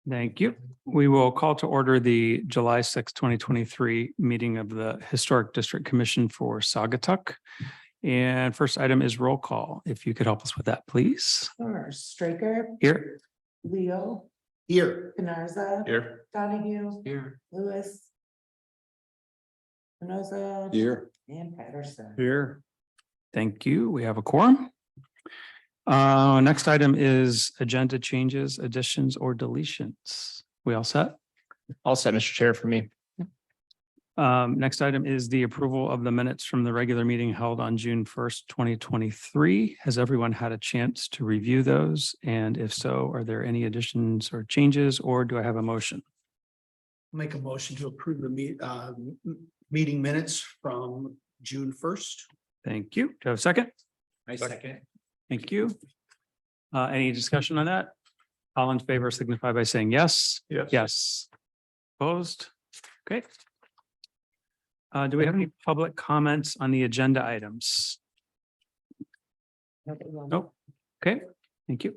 Thank you. We will call to order the July 6, 2023 meeting of the Historic District Commission for Saugatuck. And first item is roll call. If you could help us with that, please. Sure. Straker, Here. Leo, Here. Canarza, Here. Donahue, Here. Lewis, Mendoza, Here. and Patterson. Here. Thank you. We have a quorum. Next item is agenda changes, additions, or deletions. We all set? All set, Mr. Chair, for me. Next item is the approval of the minutes from the regular meeting held on June 1st, 2023. Has everyone had a chance to review those? And if so, are there any additions or changes, or do I have a motion? Make a motion to approve the meeting minutes from June 1st. Thank you. Do I have a second? I second. Thank you. Any discussion on that? All in favor signify by saying yes. Yes. Yes. Opposed? Okay. Do we have any public comments on the agenda items? Nope. Okay, thank you.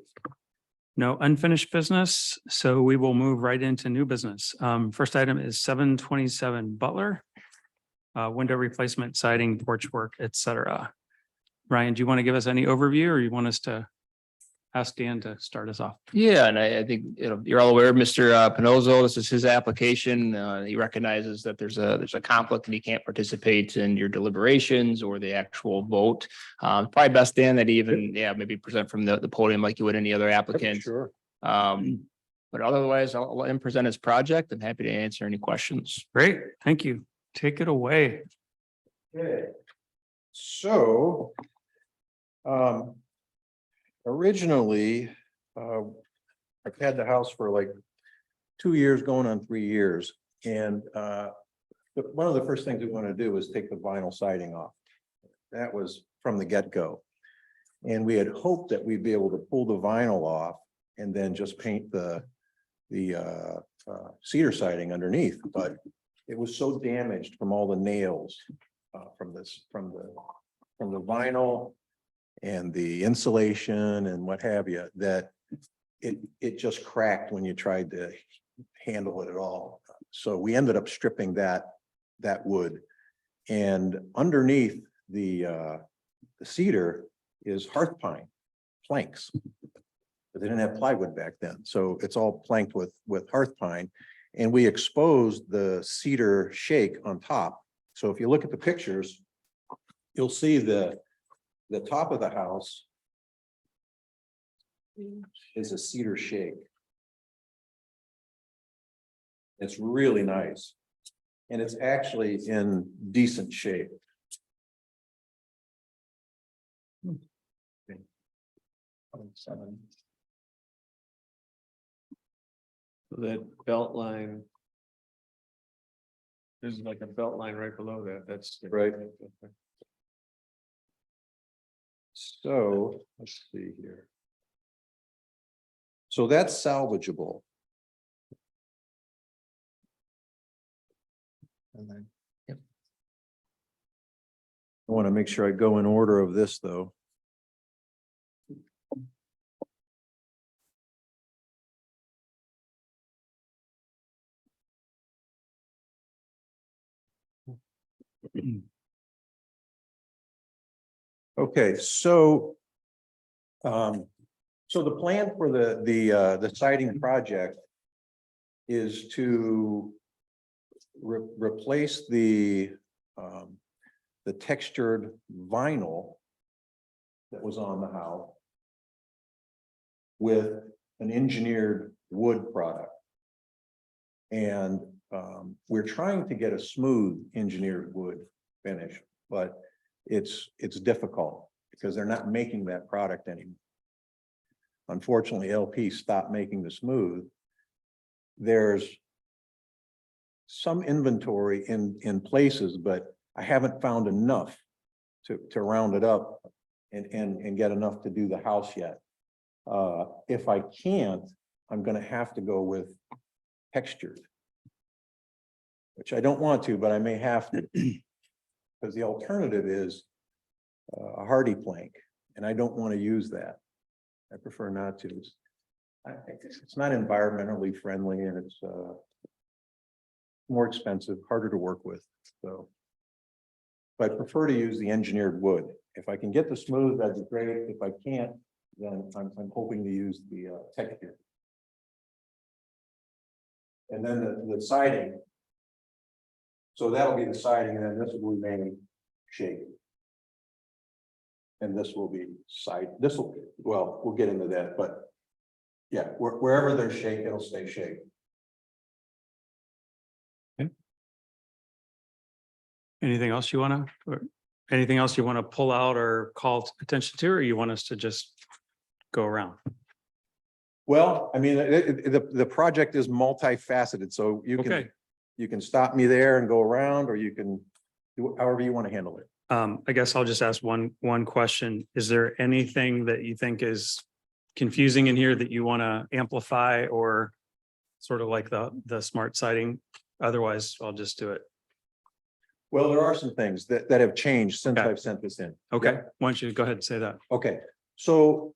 No unfinished business, so we will move right into new business. First item is 727 Butler. Window replacement, siding, porch work, etc. Ryan, do you want to give us any overview, or you want us to ask Dan to start us off? Yeah, and I think you're all aware of Mr. Pinozzo. This is his application. He recognizes that there's a conflict and he can't participate in your deliberations or the actual vote. Probably best, Dan, that he even, maybe present from the podium like you would any other applicant. Sure. But otherwise, I'll let him present his project. I'm happy to answer any questions. Great, thank you. Take it away. Okay. So, originally, I've had the house for like 2 years, going on 3 years. And, one of the first things we want to do is take the vinyl siding off. That was from the get-go. And we had hoped that we'd be able to pull the vinyl off and then just paint the cedar siding underneath, but it was so damaged from all the nails, from the vinyl and the insulation and what have you, that it just cracked when you tried to handle it at all. So we ended up stripping that wood, and underneath the cedar is hearth pine planks. But they didn't have plywood back then, so it's all planked with hearth pine. And we exposed the cedar shake on top. So if you look at the pictures, you'll see the top of the house is a cedar shake. It's really nice. And it's actually in decent shape. That belt line. There's like a belt line right below that, that's. Right. So, let's see here. So that's salvageable. And then, I want to make sure I go in order of this, though. Okay, so the plan for the siding project is to replace the textured vinyl that was on the house with an engineered wood product. And we're trying to get a smooth engineered wood finish, but it's difficult because they're not making that product anymore. Unfortunately, LP stopped making the smooth. There's some inventory in places, but I haven't found enough to round it up and get enough to do the house yet. If I can't, I'm gonna have to go with textured, which I don't want to, but I may have to, because the alternative is a hardy plank, and I don't want to use that. I prefer not to. it's not environmentally friendly and it's more expensive, harder to work with, so. But I prefer to use the engineered wood. If I can get the smooth, that'd be great. If I can't, then I'm hoping to use the texture. And then the siding. So that'll be the siding, and then this will remain shake. And this will be this will, well, we'll get into that, but. Yeah, wherever there's shake, it'll stay shake. Anything else you want to, or anything else you want to pull out or call attention to, or you want us to just go around? Well, I mean, the project is multifaceted, so Okay. you can stop me there and go around, or you can do however you want to handle it. I guess I'll just ask one question. Is there anything that you think is confusing in here that you want to amplify, or sort of like the smart siding? Otherwise, I'll just do it. Well, there are some things that have changed since Okay. I've sent this in. Okay, why don't you go ahead and say that? Okay, so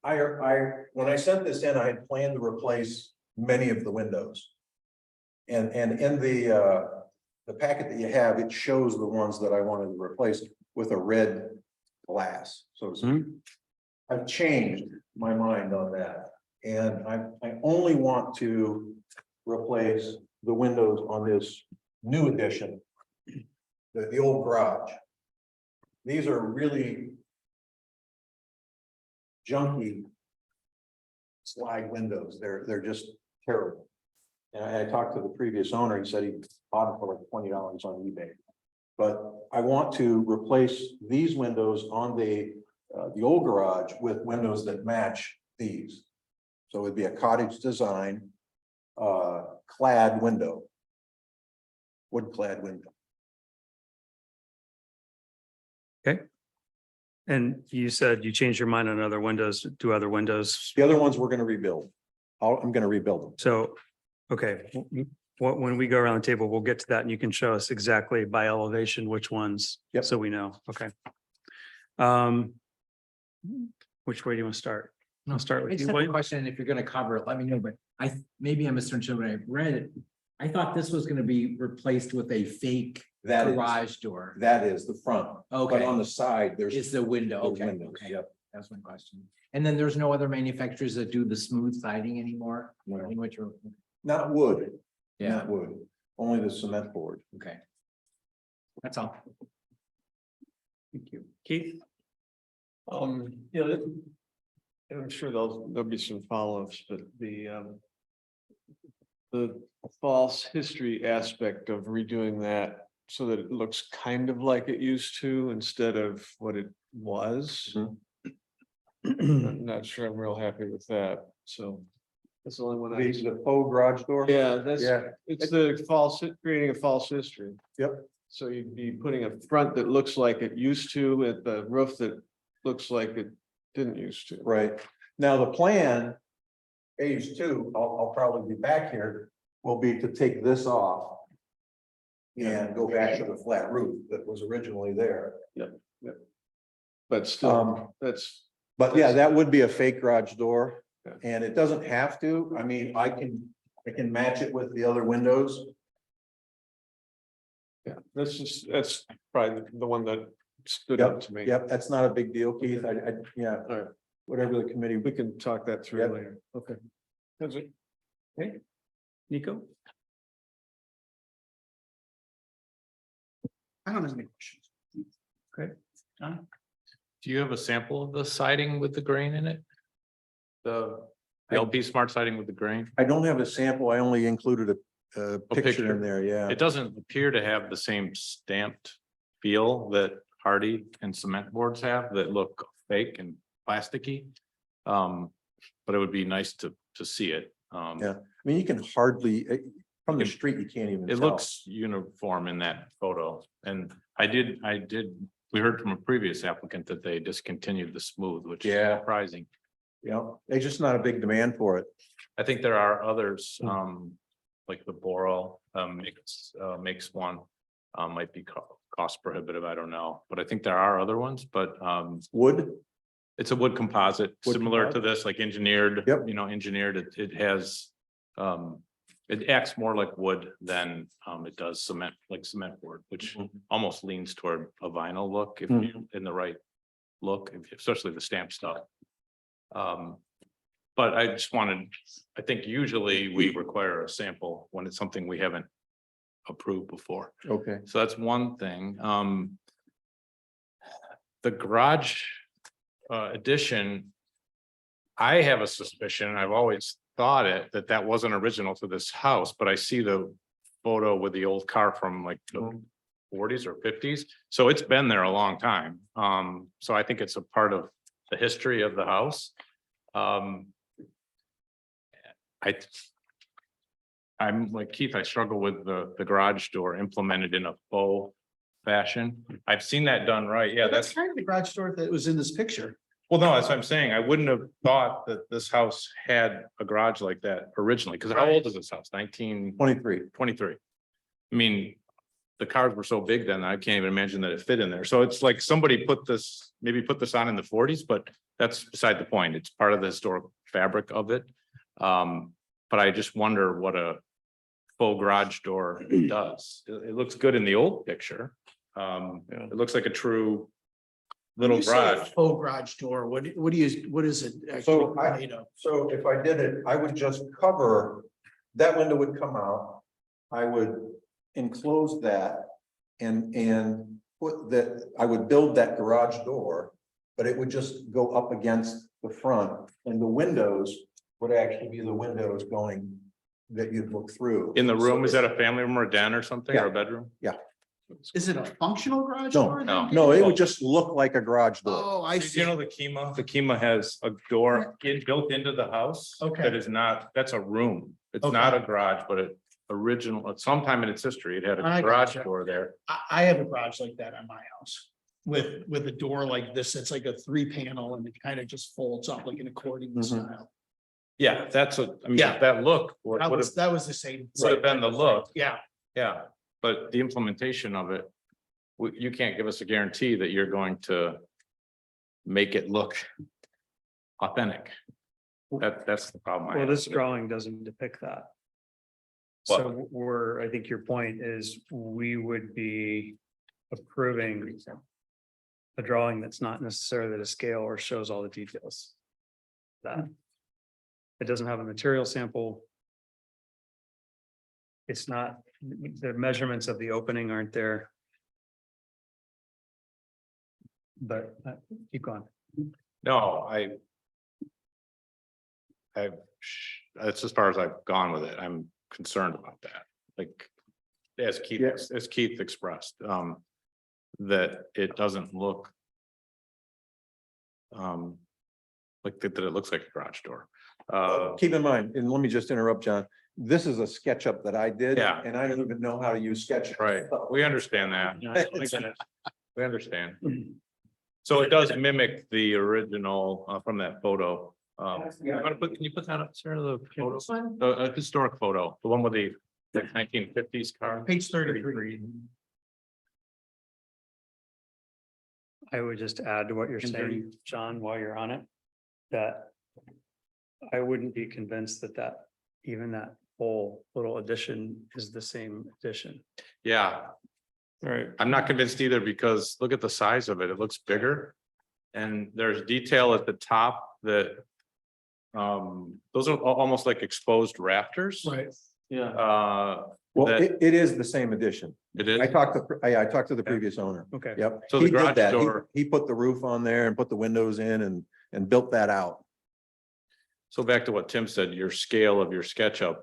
when I sent this in, I had planned to replace many of the windows. And in the packet that you have, it shows the ones that I wanted to replace with a red glass. So to speak. I've changed my mind on that. And I only want to replace the windows on this new addition. The old garage. These are really junky slide windows. They're just terrible. And I talked to the previous owner. He said he bought them for like $20 on eBay. But I want to replace these windows on the old garage with windows that match these. So it'd be a cottage design, clad window. Wood clad window. Okay. And you said you changed your mind on other windows, do other windows. The other ones we're gonna rebuild. I'm gonna rebuild them. So, okay, when we go around the table, we'll get to that and you can show us exactly by elevation, which ones. Yep. So we know, okay. Which way do you want to start? I'll start I with just you, have a William. question. If you're gonna cover it, let me know, but maybe I misunderstood when I read it. I thought this was gonna be replaced with a fake That is, garage door. that is the front, but on Okay, the side, there's. is the window. those Okay, windows. okay. Yep. That's my question. And then there's no other manufacturers that do the smooth siding anymore? No. In which are, Not wood, yeah, not wood, only the cement board. okay. That's all. Thank you. Keith? Yeah, I'm sure there'll be some follow-ups, but the false history aspect of redoing that so that it looks kind of like it used to instead of what it was. I'm not sure I'm real happy with that, so that's the only one I. The faux garage door? Yeah, Yeah. it's creating a false history. Yep. So you'd be putting a front that looks like it used to, at the roof that looks like it didn't used to. Right. Now, the plan, phase two, I'll probably be back here, will be to take this off. And go back to the flat roof that was originally there. But still, that's, But yeah, that would be a fake garage door. Yeah. And it doesn't have to. I mean, I can match it with the other windows. yeah, that's probably the one that stood out to me. Yep, that's not a big deal, Keith. Yeah. All right. Whatever the committee. We can talk that through Yep. later. Okay. That's it. Nico? I don't have any questions. Do you have a sample of the siding with the grain in it? The LP Smart siding with the grain? I don't have a sample. I only included a picture picture. in there, yeah. It doesn't appear to have the same stamped feel that hardy and cement boards have that look fake and plasticky. But it would be nice to see it. Yeah. I mean, you can hardly, from the It- street, you can't even It tell. looks uniform in that photo, and we heard from a previous applicant that they discontinued the smooth, which is Yeah. surprising. You know, there's just not a big demand for it. I think there are others, Hmm. like the Boral, makes one. Might be cost prohibitive, I don't know, but I think there are other ones, but, Wood, It's a wood composite, Wood similar to composite. this, like engineered, Yep. engineered, it has. It acts more like wood than it does cement, like cement board, which almost leans toward a vinyl look if you in the right look, especially the stamp stuff. But I just wanted, I think usually we require a sample when it's something we haven't approved before. Okay. So that's one thing. The garage addition. I have a suspicion, I've always thought that wasn't original to this house, but I see the photo with the old car from like the forties or fifties. So it's been there a long time. So I think it's a part of the history of the house. I'm like Keith, I struggle with the garage door implemented in a faux fashion. I've seen that done right. Yeah, That's that's, kind of the garage door that was in this picture. well, no, that's what I'm saying. I wouldn't have thought that this house had a garage like that originally, because how old is this house? 1923. 23. I mean, the cars were so big then, I can't even imagine that it fit in there. So it's like somebody maybe put this on in the forties, but that's beside the point. It's part of the historic fabric of it. But I just wonder what a faux garage door does. It looks good in the old picture. It looks like a true little When you say a garage. Faux garage door, what is it actually So I- made of? So if I did it, I would just cover, that window would come out. I would enclose that and put that, I would build that garage door, but it would just go up against the front and the windows would actually be the windows going that you'd look through. In the room, is that a family room or a den or something, or a bedroom? Is it a functional garage No, door? then? no. No, it would just look like a garage door. Oh, I see. You know, the Kima has a door built into the house. Okay. That is not, that's a room. It's not a garage, but it original, at some time in its history, it had I a garage gotcha. door there. I have a garage like that on my house. With a door like this, it's like a 3-panel and it kind of just folds up like an accordion Mhm. style. Yeah, that's a, I mean, Yeah. that look would That have, was the same. been the look. Yeah, Yeah, but the implementation of it, you can't give us a guarantee that you're going to make it look authentic. That's the problem. I Well, have this with it. drawing doesn't depict that. So I think your point is we would be approving a drawing that's not necessarily to scale or shows all the details. That it doesn't have a material sample. It's not, the measurements of the opening aren't there. But keep going. No, that's as far as I've gone with it. I'm concerned about that. Like, as Keith expressed, that it doesn't look like that it looks like a garage door. Keep in mind, and let me just interrupt, John, this is a SketchUp that I did. Yeah. And I don't even know how to use SketchUp. Right, we understand that. We understand. So it does mimic the original from that photo. Can you put that up, Sarah, the photo, a historic photo, the one with the 1950s car? page 33. I would just add to what you're saying, John, while you're on it, that I wouldn't be convinced that even that whole little addition is the same addition. Yeah, Right. I'm not convinced either, because look at the size of it. It looks bigger. And there's detail at the top that. Those are almost like exposed rafters. Right. Yeah. Well, That- it is the same addition. It is. I talked to the previous owner. Okay. Yep. So the He did garage that. door- He put the roof on there and put the windows in and built that out. So back to what Tim said, your scale of your SketchUp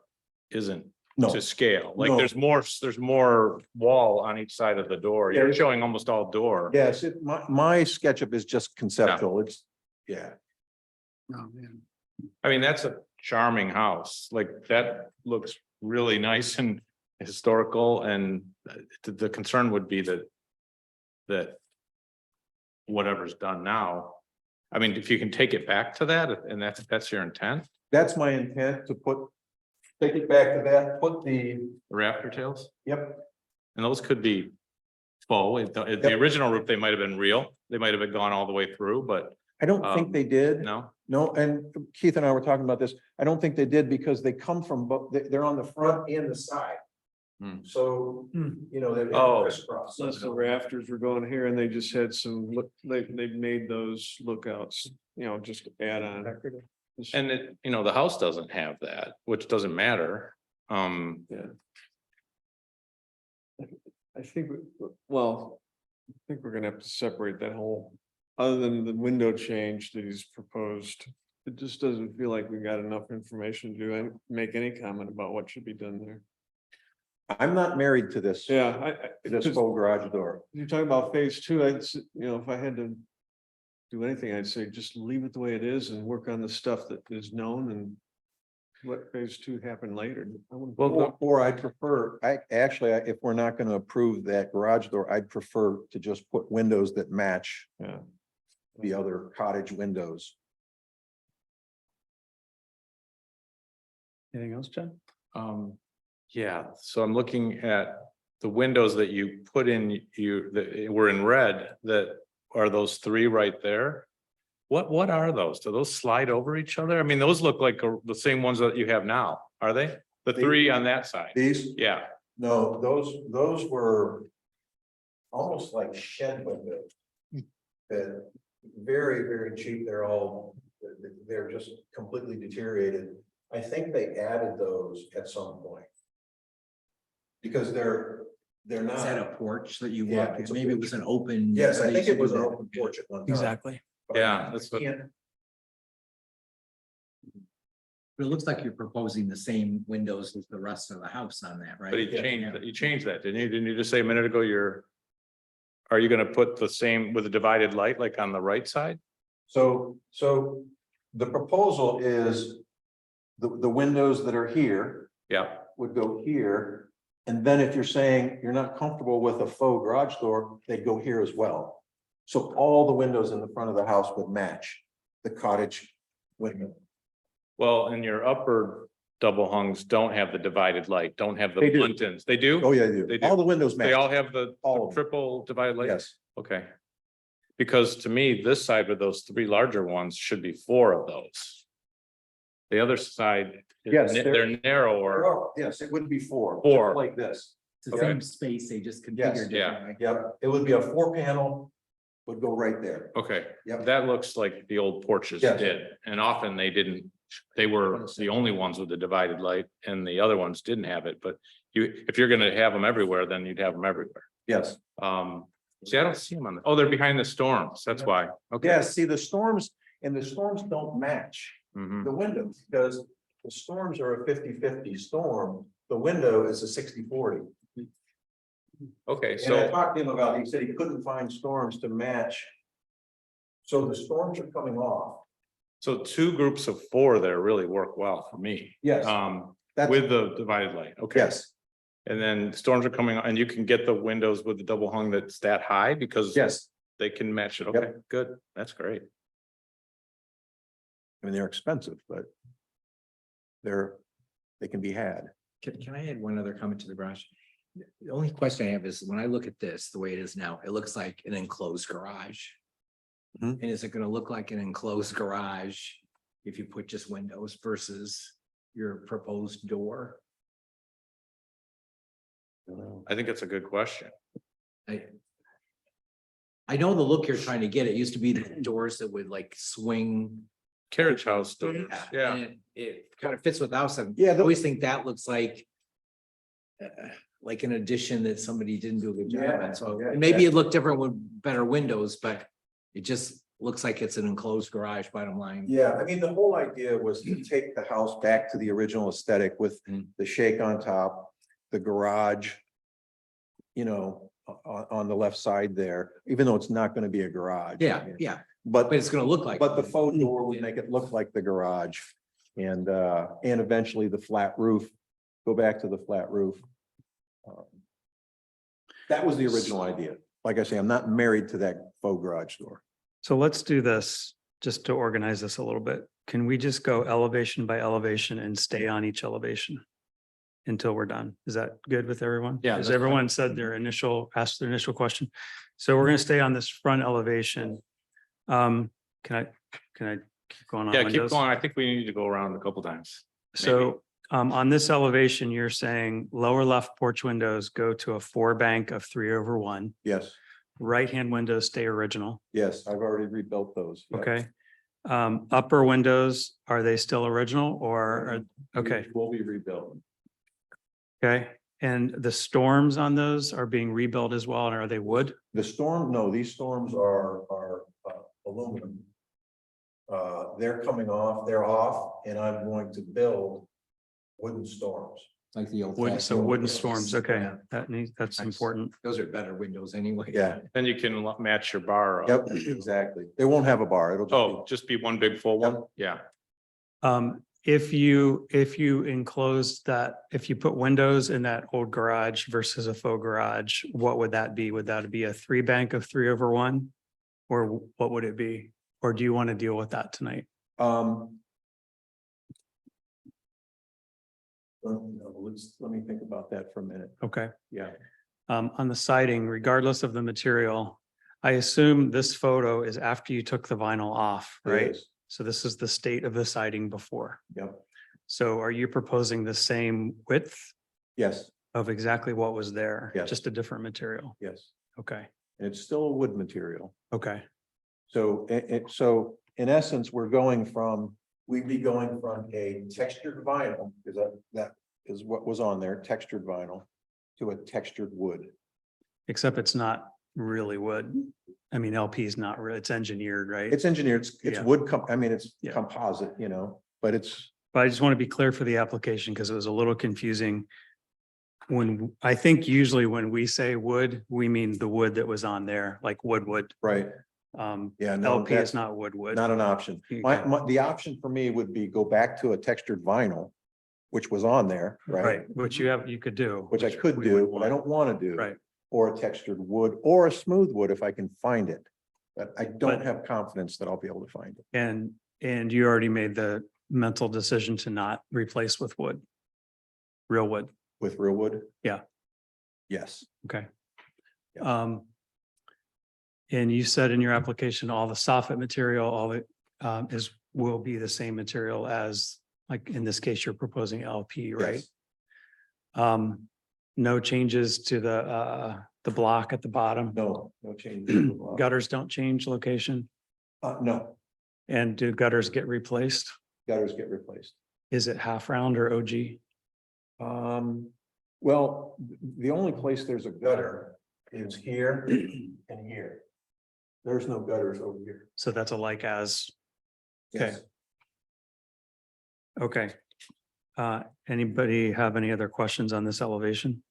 isn't No, to scale. Like No. there's more wall on each side of the door. You're There- showing almost all door. yes, my SketchUp is just conceptual. It's, yeah. Oh, man. I mean, that's a charming house. Like that looks really nice and historical, and the concern would be that whatever's done now, I mean, if you can take it back to that, and that's your intent, That's my intent to take it back to that, put the, the rafter tails, yep, and those could be faux. The Yep. original roof, they might have been real. They might have been gone all the way through, but I don't think they did. No? No, and Keith and I were talking about this. I don't think they did because they come from, they're on the front and the side. Hmm. So, you know, they're Oh. crisscross. Plus the rafters were going here and they just had some, they made those lookouts, you know, just add on. And it, you know, the house doesn't have that, which doesn't matter. Yeah. I think, well, I think we're gonna have to separate that whole, other than the window change that he's proposed. It just doesn't feel like we got enough information to make any comment about what should be done there. I'm not married to this, Yeah, this faux garage door. you're talking about phase two, if I had to do anything, I'd say just leave it the way it is and work on the stuff that is known and let phase two happen later. I wouldn't- Or I'd prefer, if we're not gonna approve that garage door, I'd prefer to just put windows that match Yeah. the other cottage windows. Anything else, John? Yeah, so I'm looking at the windows that you put in, that were in red, that are those three right there. What are those? Do those slide over each other? I mean, those look like the same ones that you have now, are they? The three on that side? These, Yeah, no, those were almost like shed windows. That very, very cheap. They're just completely deteriorated. I think they added those at some point. Because they're Is that a not, porch that you Yeah, walk, it's a maybe it porch. was an open. yes, I they think used it to was do an that. open porch at one time. Exactly. but Yeah, I that's what- can't- But it looks like you're proposing the same windows as the rest of the house on that, right? but you changed that, didn't you? Didn't you just say a minute ago, are you gonna put the same with a divided light, like on the right side? So the proposal is the windows that are here Yeah, would go here. And then if you're saying you're not comfortable with a faux garage door, they'd go here as well. So all the windows in the front of the house would match the cottage window. well, and your upper double hungs don't have the divided light, don't have the They do. buntons. They do? Oh, yeah, They they do. do. All the windows match. They all have the All of them. triple divided light? Yes, Okay. Because to me, this side with those three larger ones should be four of those. The other side, Yes, they're narrower. oh, yes, it would be four. Four. Like this. It's the Okay. same space, they just Yes, configured yeah. differently. Yep, it would be a 4 panel, would go right there. Okay, Yep. that looks like the old porches Yes. did, and often they didn't. They were the only ones with the divided light and the other ones didn't have it, but if you're gonna have them everywhere, then you'd have them everywhere. Yes. See, I don't see them they're behind the storms, that's why. Okay. Yeah, see, the storms don't match Mhm. the windows because the storms are a 50-50 storm. The window is a 60-40. Okay, And I so, talked to him about, he said he couldn't find storms to match. So the storms are coming off. so two groups of four there really work well for me. Yes, that's, With the divided light, okay. yes, And then storms are coming and you can get the windows with the double hung that's that high because yes. they can match it. Yep. Okay, good. That's great. I mean, they're expensive, but they can be had. Can I add one other comment to the garage? The only question I have is when I look at this, the way it is now, it looks like an enclosed garage. Mhm. And is it gonna look like an enclosed garage if you put just windows versus your proposed door? I think it's a good question. I know the look you're trying to get. It used to be the doors that would like swing. Carriage house doors, yeah. And it kind of fits with the house. I Yeah, always think that looks like an addition that somebody didn't do a good job Yeah, at. So yeah, and maybe it looked different with better windows, but it just looks like it's an enclosed garage, bottom line. Yeah, I mean, the whole idea was to take the house back to the original aesthetic with the shake on top, the garage. You know, on the left side there, even though it's not gonna be a garage. Yeah, yeah, But but it's gonna look like. the faux door would make it look like the garage. And eventually the flat roof, go back to the flat roof. That was the original idea. Like I say, I'm not married to that faux garage door. So let's do this, just to organize this a little bit. Can we just go elevation by elevation and stay on each elevation? Until we're done. Is that good with everyone? Yeah, Has that's everyone said asked their initial question? So we're gonna stay on this front elevation. Can can I keep going on Yeah, keep windows? going. I think we need to go around a couple times. So on this elevation, you're saying lower left porch windows go to a 4 bank of 3/1. Yes, Right-hand windows stay original, yes, I've already rebuilt those. Yep. okay? Upper windows, are they still original or, okay, Will be rebuilt. okay? And the storms on those are being rebuilt as well, and are they wood? The storm, no, these storms are aluminum. They're coming off, they're off, and I'm going to build wooden storms. Like the old. Wood, so fashioned wooden windows. storms, okay, Yeah, that's Nice. important. those are better windows anyway. Yeah. Then you can match your bar. up. Yep, exactly. They won't have a bar. It'll Oh, just be one big full one? Yep. Yeah. If you enclose that, if you put windows in that old garage versus a faux garage, what would that be? Would that be a 3 bank of 3/1? Or what would it be? Or do you want to deal with that tonight? Let me think about that for a minute. Okay. Yeah. On the siding, regardless of the material, I assume this photo is after you took the vinyl off, It right? is. So this is the state of the siding before. Yep. So are you proposing the same width Yes, of exactly what was there? Yes. Just a different material? yes. Okay, And it's still a wood material. okay, So so in essence, we'd be going from a textured vinyl, because that is what was on there, textured vinyl, to a textured wood. except it's not really wood. I mean, LP is not really, it's engineered, right? It's engineered, it's Yeah. wood, it's Yeah. composite, but it's, But I just want to be clear for the application because it was a little confusing. When, I think usually when we say wood, we mean the wood that was on there, like wood. right, yeah, no, LP that's is not wood. not an option. The option for me would be go back to a textured vinyl, which was on there, right? Right, which you could do. Which I could we do, wouldn't but I want. don't want to do. Right. Or a textured wood or a smooth wood if I can find it. But I don't But- have confidence that I'll be able to find it. And you already made the mental decision to not replace with wood. Real wood, With real wood? Yeah. Yes, okay. Yeah. And you said in your application, all the soffit material, all the will be the same material as, like, in this case, you're proposing LP, right? yes. No changes to the block at the bottom. No change. Gutters don't change location, No, and do gutters get replaced? gutters get replaced. Is it half round or OG? Well, the only place there's a gutter is here and here. There's no gutters over here. So that's a like as, Okay. Yes. okay. Anybody have any other questions on this elevation?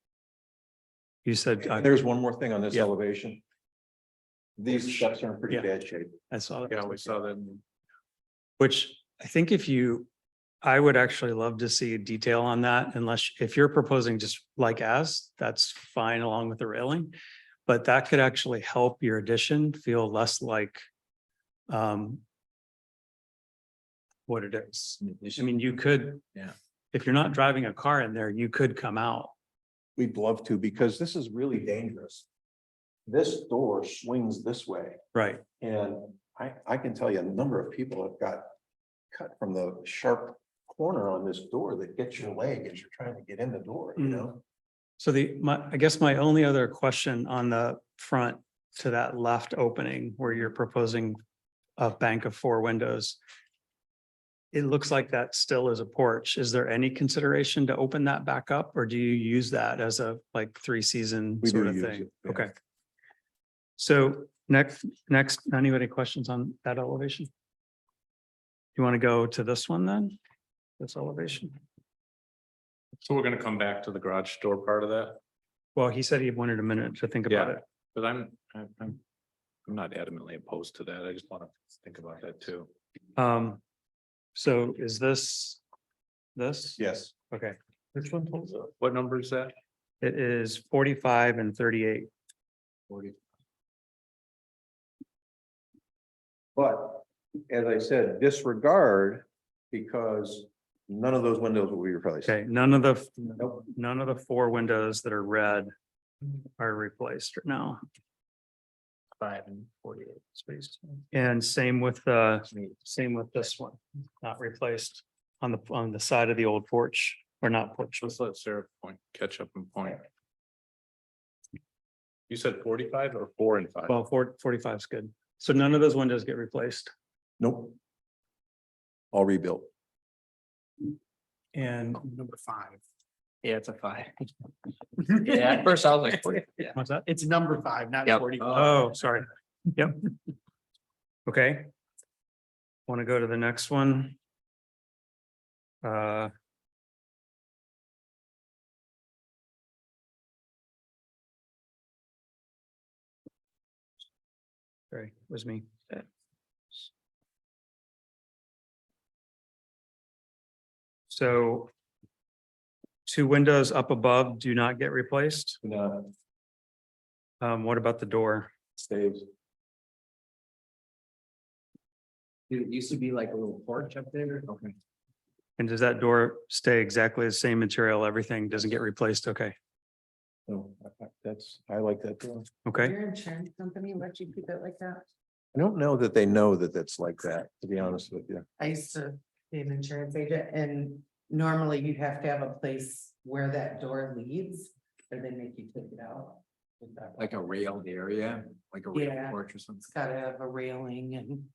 You said, And there's one more thing on this Yeah. elevation. These steps are in pretty Yeah. bad shape. I saw that. Yeah, we saw that. Which I think I would actually love to see detail on that if you're proposing just like as, that's fine along with the railing. But that could actually help your addition feel less like what it is. I mean, you could. Yeah. If you're not driving a car in there, you could come out. We'd love to, because this is really dangerous. This door swings this way, Right. and I can tell you a number of people have got cut from the sharp corner on this door that gets your leg as you're trying to get in the door, you Mm. know? So I guess my only other question on the front to that left opening where you're proposing a bank of 4 windows. It looks like that still is a porch. Is there any consideration to open that back up, or do you use that as a like 3-season We sort do of use thing? it, yeah. Okay. So next, anybody questions on that elevation? You want to go to this one then? This elevation? So we're gonna come back to the garage door part of that, Well, he said he wanted a minute to think about Yeah. it. but I'm not adamantly opposed to that. I just want to think about that too. So is this? Yes. Okay, Which one? What number is that? it is 45 and 38. But as I said, disregard, because none of those windows will be replaced. Okay, none of the Nope. 4 windows that are red are replaced now. 45 and 48 space. And same with this one, not replaced on the side of the old porch or not porch. Let's let Sarah catch up and point. You said 45 or 4 and 5? Well, 45 is good. So none of those windows get replaced. Nope. All rebuilt. And Number 5. Yeah, it's a 5. Yeah, at first I was like, 40. Yeah. what's that? It's number 5, not Yep. 45. Oh, sorry. Yep. Okay. Want to go to the next one? Sorry, was me. So 2 windows up above do not get replaced. No, What about the door? stays. It used to be like a little porch up there. Okay. And does that door stay exactly the same material? Everything doesn't get replaced? Okay, No, I like that too. okay. Your insurance company let you keep it like that? I don't know that they know that that's like that, to be honest with you. I used to be an insurance agent and normally you have to have a place where that door leads, or they make you take it out. Like a railed area, like a Yeah. railed porch or something. It's gotta have a railing and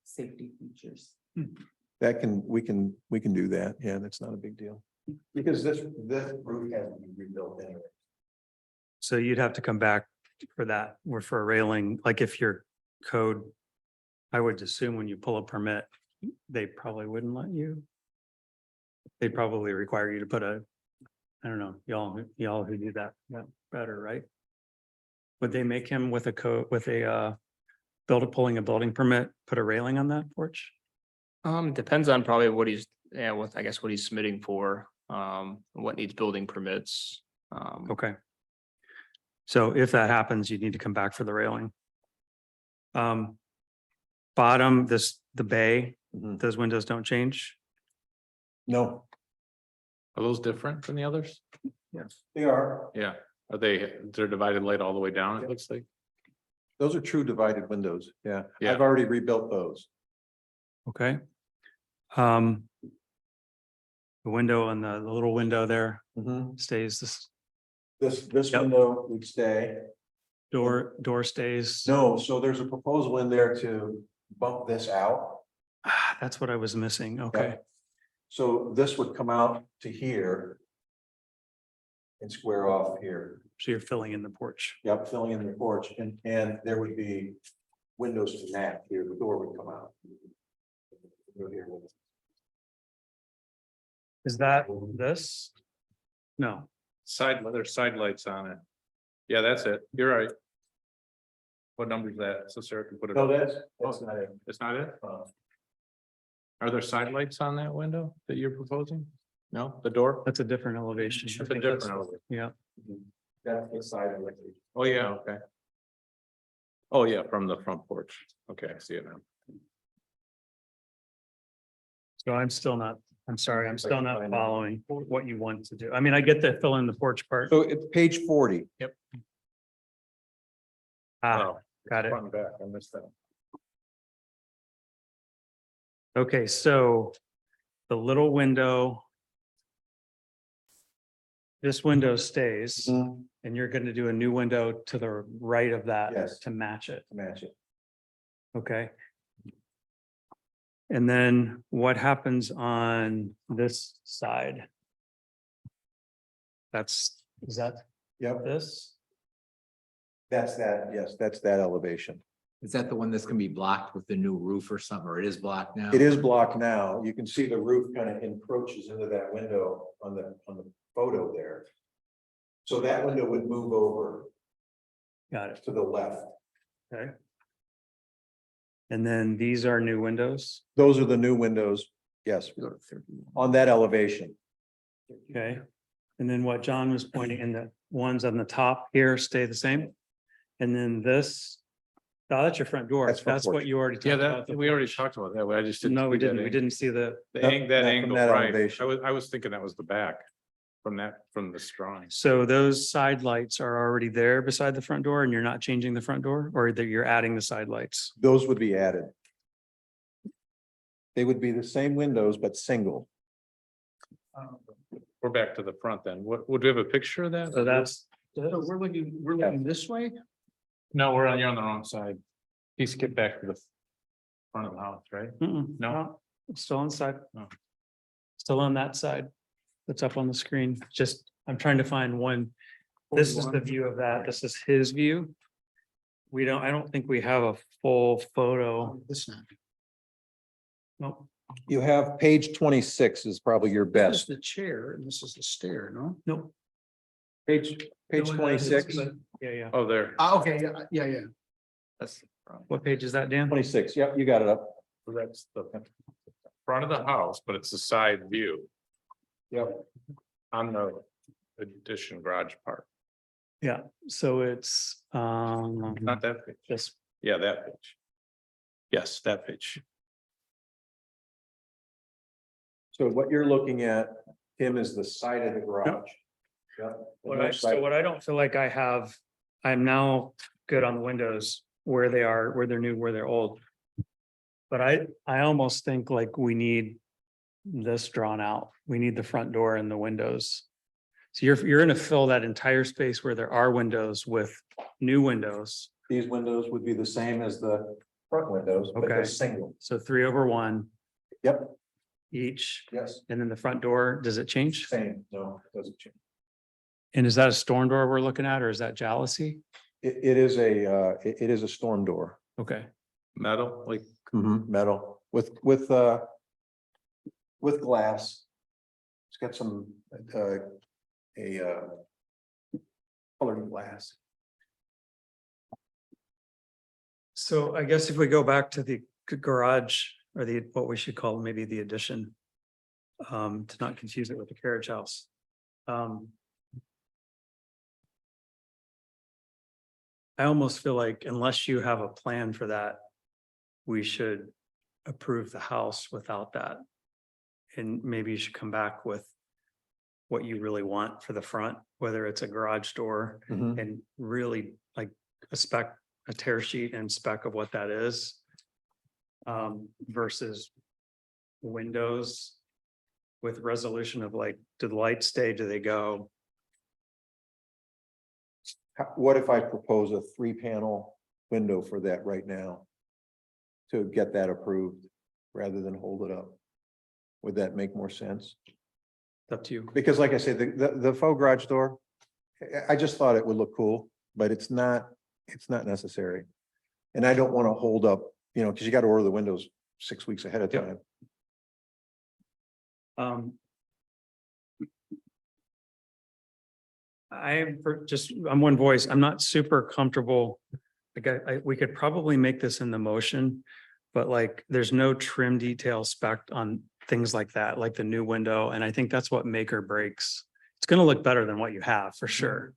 safety features. We can do that. Yeah, that's not a big deal. Because this roof has to be rebuilt anyway. So you'd have to come back for that, or for a railing, like if your code. I would assume when you pull a permit, they probably wouldn't let you. They'd probably require you to put a, I don't know, y'all who do that better, right? Would they make him with a code, with a pulling a building permit, put a railing on that porch? Depends on probably what he's, I guess what he's submitting for, what needs building permits. Okay. So if that happens, you need to come back for the railing. Bottom, the bay, Mhm. those windows don't change. No, Are those different than the others? they are. Yeah. They're divided light all the way down, it looks like. Those are true divided windows. Yeah, Yeah. I've already rebuilt those. Okay. The window and the little window there stays, this This Yep. window would stay. door stays. No, so there's a proposal in there to bump this out. That's what I was missing. Okay, So this would come out to here. And square off here. so you're filling in the porch. Yep, filling in the porch and there would be windows to that here, the door would come out. Go here. Is that this? No, There's side lights on it. Yeah, that's it. You're right. What number is that? So Sarah can put it. No, up. that's not it. It's not it? Uh, Are there side lights on that window that you're proposing? No, the door? that's a different elevation. I That's a think different that's- elevation. Yeah, That's the side of it. Oh, yeah, okay. Oh, yeah, from the front porch. Okay, I see it now. so I'm still not following what you want to do. I mean, I get the fill in the porch part. So it's page 40. Ah, got it. Front and back, I missed that. Okay, so the little window. This window stays and you're going to do a new window to the right of that Yes. to match it. To match it. Okay. And then what happens on this side? Is that Yep, this? that's that, yes, that's that elevation. Is that the one that's gonna be blocked with the new roof or something, or it is blocked now? It is blocked now. You can see the roof kind of encroaches into that window on the photo there. So that window would move over Got it. to the left. Okay. And then these are new windows. Those are the new windows, yes, on that elevation. Okay. And then what John was pointing in the ones on the top here stay the same. And then this, oh, that's your front door. That's front That's what porch. you already talked Yeah, about. that, we already talked about that. I just didn't. No, we see that didn't. We angle. didn't see the, That Not from angle, that right. elevation. I was thinking that was the back. from this drawing. So those side lights are already there beside the front door and you're not changing the front door, or that you're adding the side lights? Those would be added. They would be the same windows, but single. We're back to the front then. What, would we have a picture of that? So that's, So we're looking this way? No, you're on the wrong side. You skip back to the front of the house, right? No. it's still inside. Oh. Still on that side. That's up on the screen. Just, I'm trying to find one. This is the view of that. This is his view. I don't think we have a full photo. This not. Nope. You have page 26 is probably your That's best. the chair and this is the stair, no? Nope. Page No, that is, 26. but- Yeah, yeah. Oh, there. Okay, yeah. That's the front. What page is that, Dan? 26, yep, you got it up. That's the front of the house, but it's the side view Yep. on the addition garage part. Yeah, so it's, Not that page. just, Yeah, that page. Yes, that page. So what you're looking at, Tim, is the side of the garage. Yep. The north side. what I don't feel like I have, I'm now good on the windows where they are, where they're new, where they're old. But I almost think like we need this drawn out. We need the front door and the windows. So you're gonna fill that entire space where there are windows with new windows. These windows would be the same as the front windows, but they're Okay. single. So 3/1 Yep, each, yes, and then the front door, does it change? same, no, it doesn't change. And is that a storm door we're looking at, or is that jalousie? It is a storm door. Okay, Metal, like, Metal with glass. It's got some, colored glass. so I guess if we go back to the garage, or what we should call maybe the addition. To not confuse it with the carriage house. I almost feel like unless you have a plan for that, we should approve the house without that. And maybe you should come back with what you really want for the front, whether it's a garage door and really like a tear sheet and spec of what that is. Versus windows with resolution of like, do the lights stay, do they go? What if I propose a 3-panel window for that right now? To get that approved rather than hold it up? Would that make more sense? It's up to you. Because like I said, the faux garage door, I just thought it would look cool, but it's not necessary. And I don't want to hold up, because you got to order the windows 6 weeks ahead of Yep. time. I'm one voice. I'm not super comfortable. Like we could probably make this in the motion, but like, there's no trim detail spec on things like that, like the new window. And I think that's what make or breaks. It's gonna look better than what you have for sure.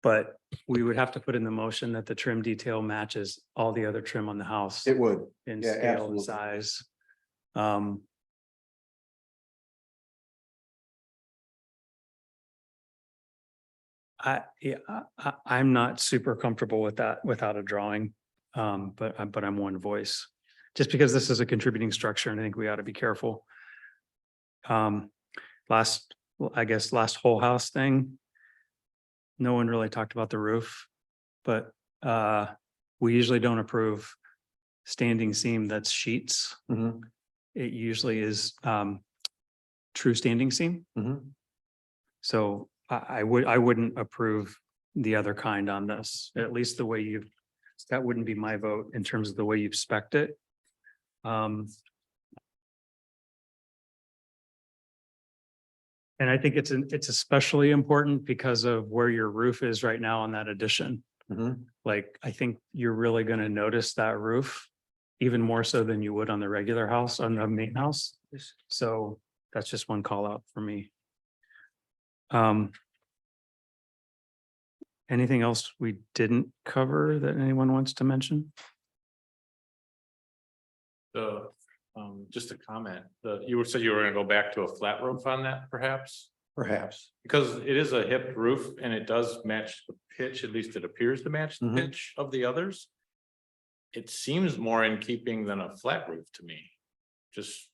But we would have to put in the motion that the trim detail matches all the other trim on the house It would. in yeah, scale absolutely. and size. I'm not super comfortable with that without a drawing. But I'm one voice. Just because this is a contributing structure and I think we ought to be careful. Last whole house thing. No one really talked about the roof, but we usually don't approve standing seam that's sheets. Mhm. It usually is true standing seam. Mhm. So I wouldn't approve the other kind on this, at least the way that wouldn't be my vote in terms of the way you've spec'd it. And I think it's especially important because of where your roof is right now on that addition. Mhm. Like, I think you're really gonna notice that roof even more so than you would on the regular house, on the main house. So that's just one call out for me. Anything else we didn't cover that anyone wants to mention? just a comment, you said you were gonna go back to a flat roof on that perhaps? Perhaps. Because it is a hip roof and it does match the pitch, at least it appears to match the Mhm. pitch of the others. It seems more in keeping than a flat roof to me, just.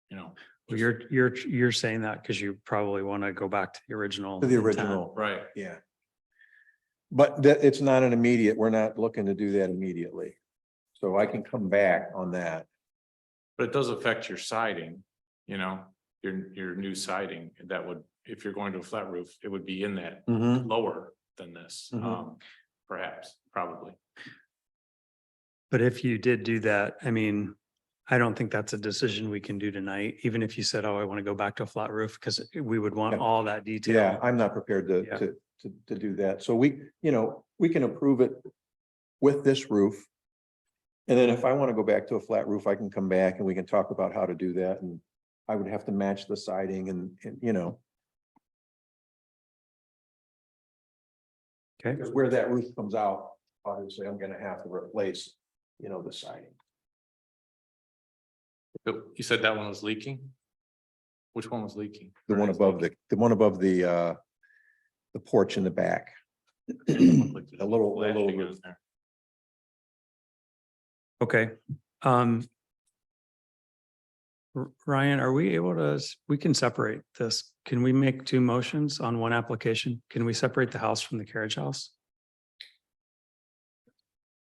You know. Well, you're saying that because you probably want to go back to the original. To the intent. original, Right, yeah. But that, it's not an immediate, we're not looking to do that immediately. So I can come back on that. but it does affect your siding, you know, your new siding, that would, if you're going to a flat roof, it would be in that lower than this, Mhm. perhaps, probably. But if you did do that, I mean, I don't think that's a decision we can do tonight, even if you said, oh, I want to go back to a flat roof, because we would want Yeah. all that detail. Yeah, I'm not prepared Yeah. to do that. So we, you know, we can approve it with this roof. And then if I want to go back to a flat roof, I can come back and we can talk about how to do that. And I would have to match the siding and, you know. Okay. Because where that roof comes out, obviously I'm gonna have to replace, you know, the siding. You said that one was leaking? Which one was leaking? The one above the porch in the back. A little roof. Okay. Ryan, are we able to, we can separate this. Can we make two motions on one application? Can we separate the house from the carriage house?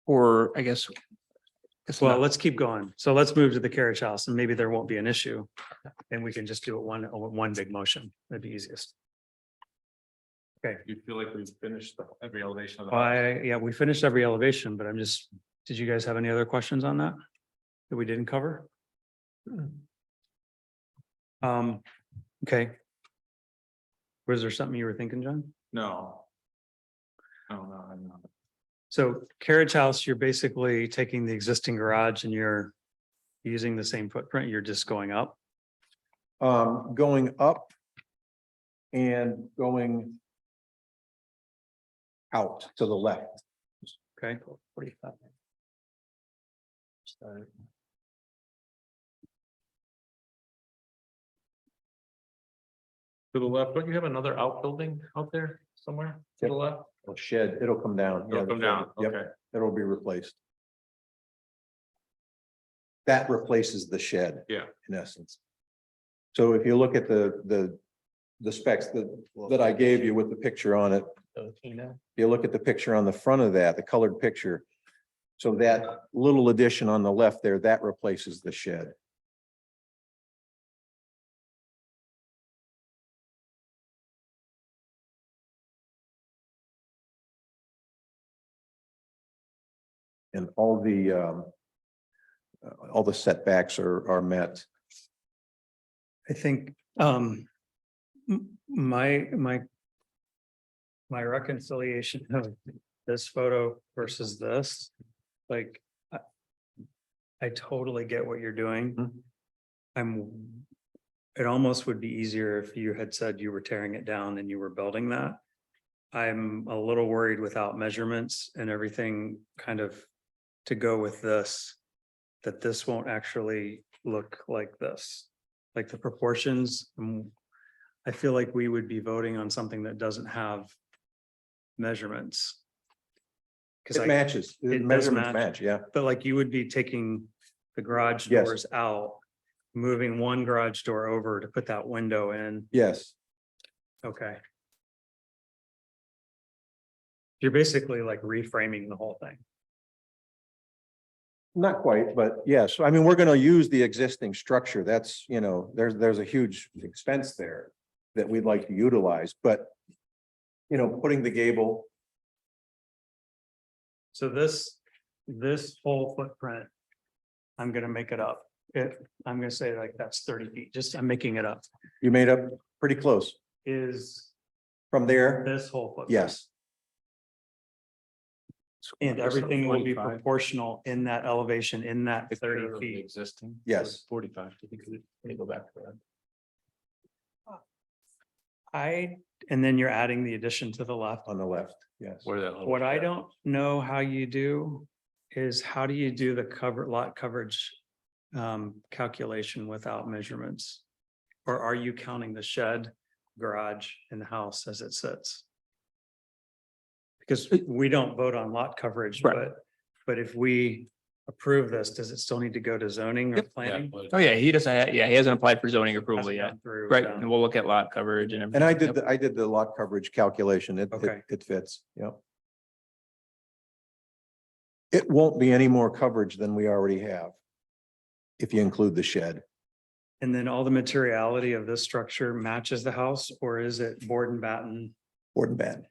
Or I guess. Well, let's keep going. So let's move to the carriage house and maybe there won't be an issue. And we can just do it one big motion. That'd be easiest. You feel like we've finished every elevation of the house? Yeah, we finished every elevation, but I'm just, did you guys have any other questions on that? That we didn't cover? Okay. Was there something you were thinking, John? No. No, I'm not. So carriage house, you're basically taking the existing garage and you're using the same footprint, you're just going up. Going up and going out to the left. Okay. 45. To the left, don't you have another outbuilding out there somewhere to the left? A shed, it'll come down. Yeah, It'll the come shed. down, Yep, okay. it'll be replaced. That replaces the shed. Yeah. In essence. So if you look at the specs that I gave you with the picture on it, if you look at the picture on the front of that, the colored picture. So that little addition on the left there, that replaces the shed. And all the setbacks are met. I think, my reconciliation of this photo versus this, like, I totally get what you're doing. It almost would be easier if you had said you were tearing it down and you were building that. I'm a little worried without measurements and everything kind of to go with this, that this won't actually look like this. Like the proportions, I feel like we would be voting on something that doesn't have measurements. Cause It matches, the it does measurements match. match, yeah. But like you would be taking the garage Yes. doors out, moving one garage door over to put that window in. Yes, Okay. You're basically like reframing the whole thing. not quite, but yes, I mean, we're gonna use the existing structure. That's, you know, there's a huge expense there that we'd like to utilize, but you know, putting the gable, So this whole footprint, I'm gonna make it up. I'm gonna say like that's 30 feet, just I'm making it up, you made up pretty close is from there. this whole footprint. Yes, And everything will be proportional in that elevation, in that 30 feet. Existing. yes. 45, I think, let me go back to that. And then you're adding the addition to the left. On the left, yes. Where that. little- What I don't know how you do is how do you do the lot coverage calculation without measurements? Or are you counting the shed, garage and the house as it sits? Because we don't vote on lot coverage, Right. but if we approve this, does it still need to go to zoning or Yep. planning? Oh, yeah, he doesn't, he hasn't applied for zoning approval Hasn't yet. gone through, Right, yeah. and we'll look at lot coverage and everything. And Yep. I did the lot coverage calculation. Okay. It fits, yep. It won't be any more coverage than we already have. If you include the shed. And then all the materiality of this structure matches the house, or is it board and batten? Board and batten,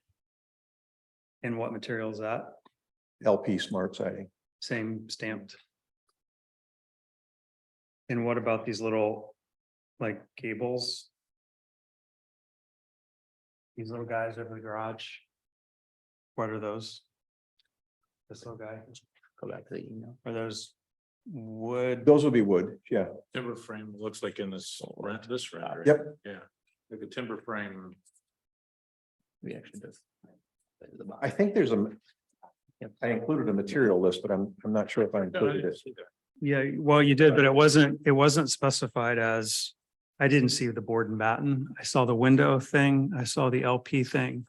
And what material is that? LP smart siding. Same stamped? And what about these little, like gables? These little guys over the garage? What are those? This little guy, Go back to the email. are those wood? Those will be wood, yeah. Timber frame looks like in this rendering. Yep. Yeah, like a timber frame. We actually does. I think there's Yep. I included a material list, but I'm not sure if I included it. Yeah, well, you did, but it wasn't specified as, I didn't see the board and batten. I saw the window thing. I saw the LP thing.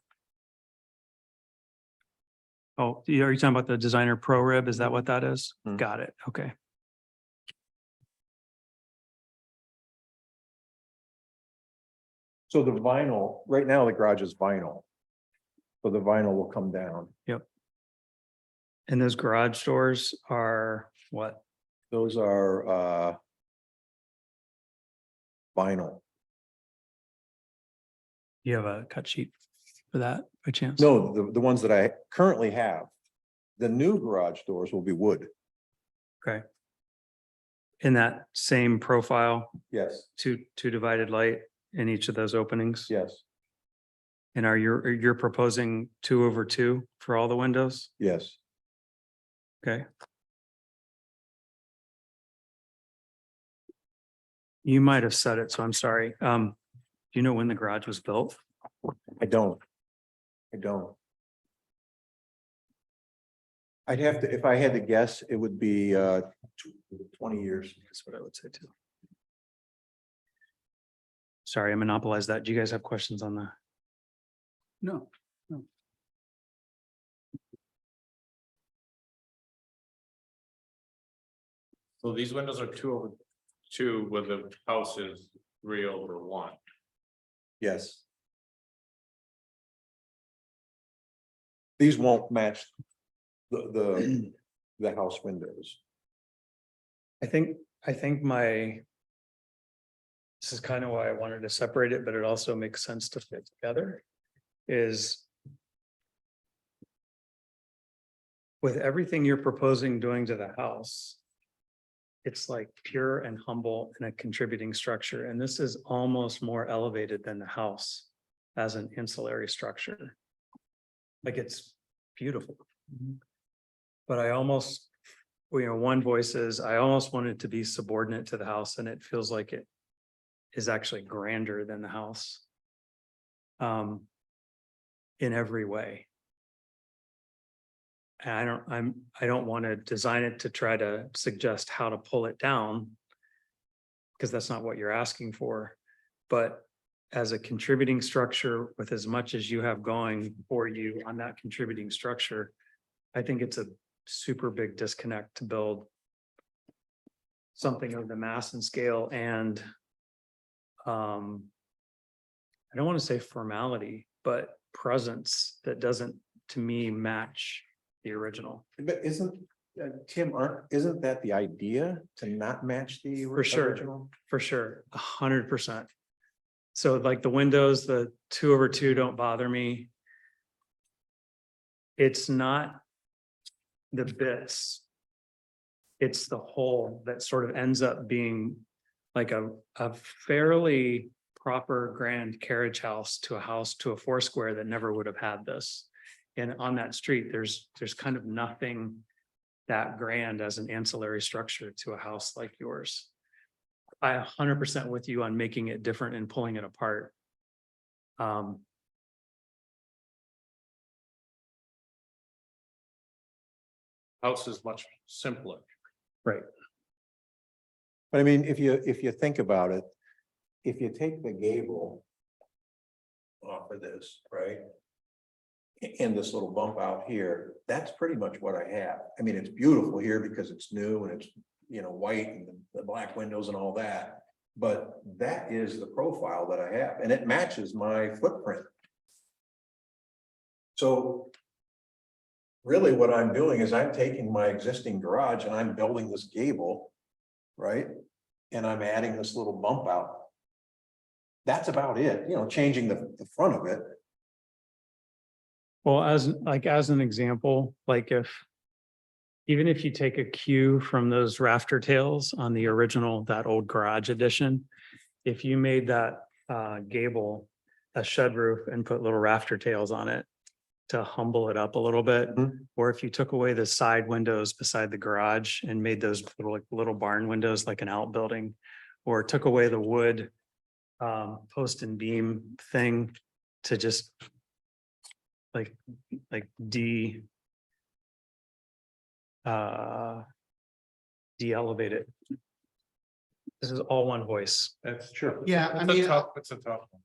Oh, are you talking about the designer pro rib? Is that what that is? Mhm. Got it. Okay. So the vinyl, right now the garage is vinyl. So the vinyl will come down. And those garage doors are what? Those are vinyl. You have a cut sheet for that by chance? No, the ones that I currently have. The new garage doors will be wood. Okay. In that same profile, Yes, two divided light in each of those openings? yes, And you're proposing 2/2 for all the windows? yes. Okay. You might have said it, so I'm sorry. Do you know when the garage was built? I don't. I'd have to, if I had to guess, it would be 20 years. That's what I would say too. Sorry, I monopolized that. Do you guys have questions on that? No. So these windows are 2/2 with the house is 3/1. Yes. These won't match the house windows. I think this is kind of why I wanted to separate it, but it also makes sense to fit together, is with everything you're proposing doing to the house, it's like pure and humble and a contributing structure, and this is almost more elevated than the house as an ancillary structure. Like, it's beautiful. But I almost, one voice is, I almost want it to be subordinate to the house, and it feels like it is actually grander than the house. In every way. And I don't want to design it to try to suggest how to pull it down. Because that's not what you're asking for, but as a contributing structure with as much as you have going for you on that contributing structure, I think it's a super big disconnect to build something of the mass and scale and I don't want to say formality, but presence that doesn't, to me, match the original. But isn't, Tim, isn't that the idea to not match the For sure. original? For sure, 100%. So like the windows, the 2/2 don't bother me. It's not the bits. It's the whole that sort of ends up being like a fairly proper grand carriage house to a Foursquare that never would have had this. And on that street, there's kind of nothing that grand as an ancillary structure to a house like yours. I 100% with you on making it different and pulling it apart. House is much simpler. Right. But I mean, if you think about it, if you take the gable off of this, right? And this little bump out here, that's pretty much what I have. I mean, it's beautiful here because it's new and it's, you know, white and the black windows and all that. But that is the profile that I have, and it matches my footprint. So really what I'm doing is I'm taking my existing garage and I'm building this gable, right? And I'm adding this little bump out. That's about it, you know, changing the front of it. Well, as an example, like even if you take a cue from those rafter tails on the original, that old garage edition, if you made that gable a shed roof and put little rafter tails on it to humble it up a little bit, or if you took away the side windows beside the garage and made those little barn windows like an outbuilding, or took away the wood post and beam thing to just like de-elevate it. This is all one voice. That's true. Yeah, I mean, It's a tough one.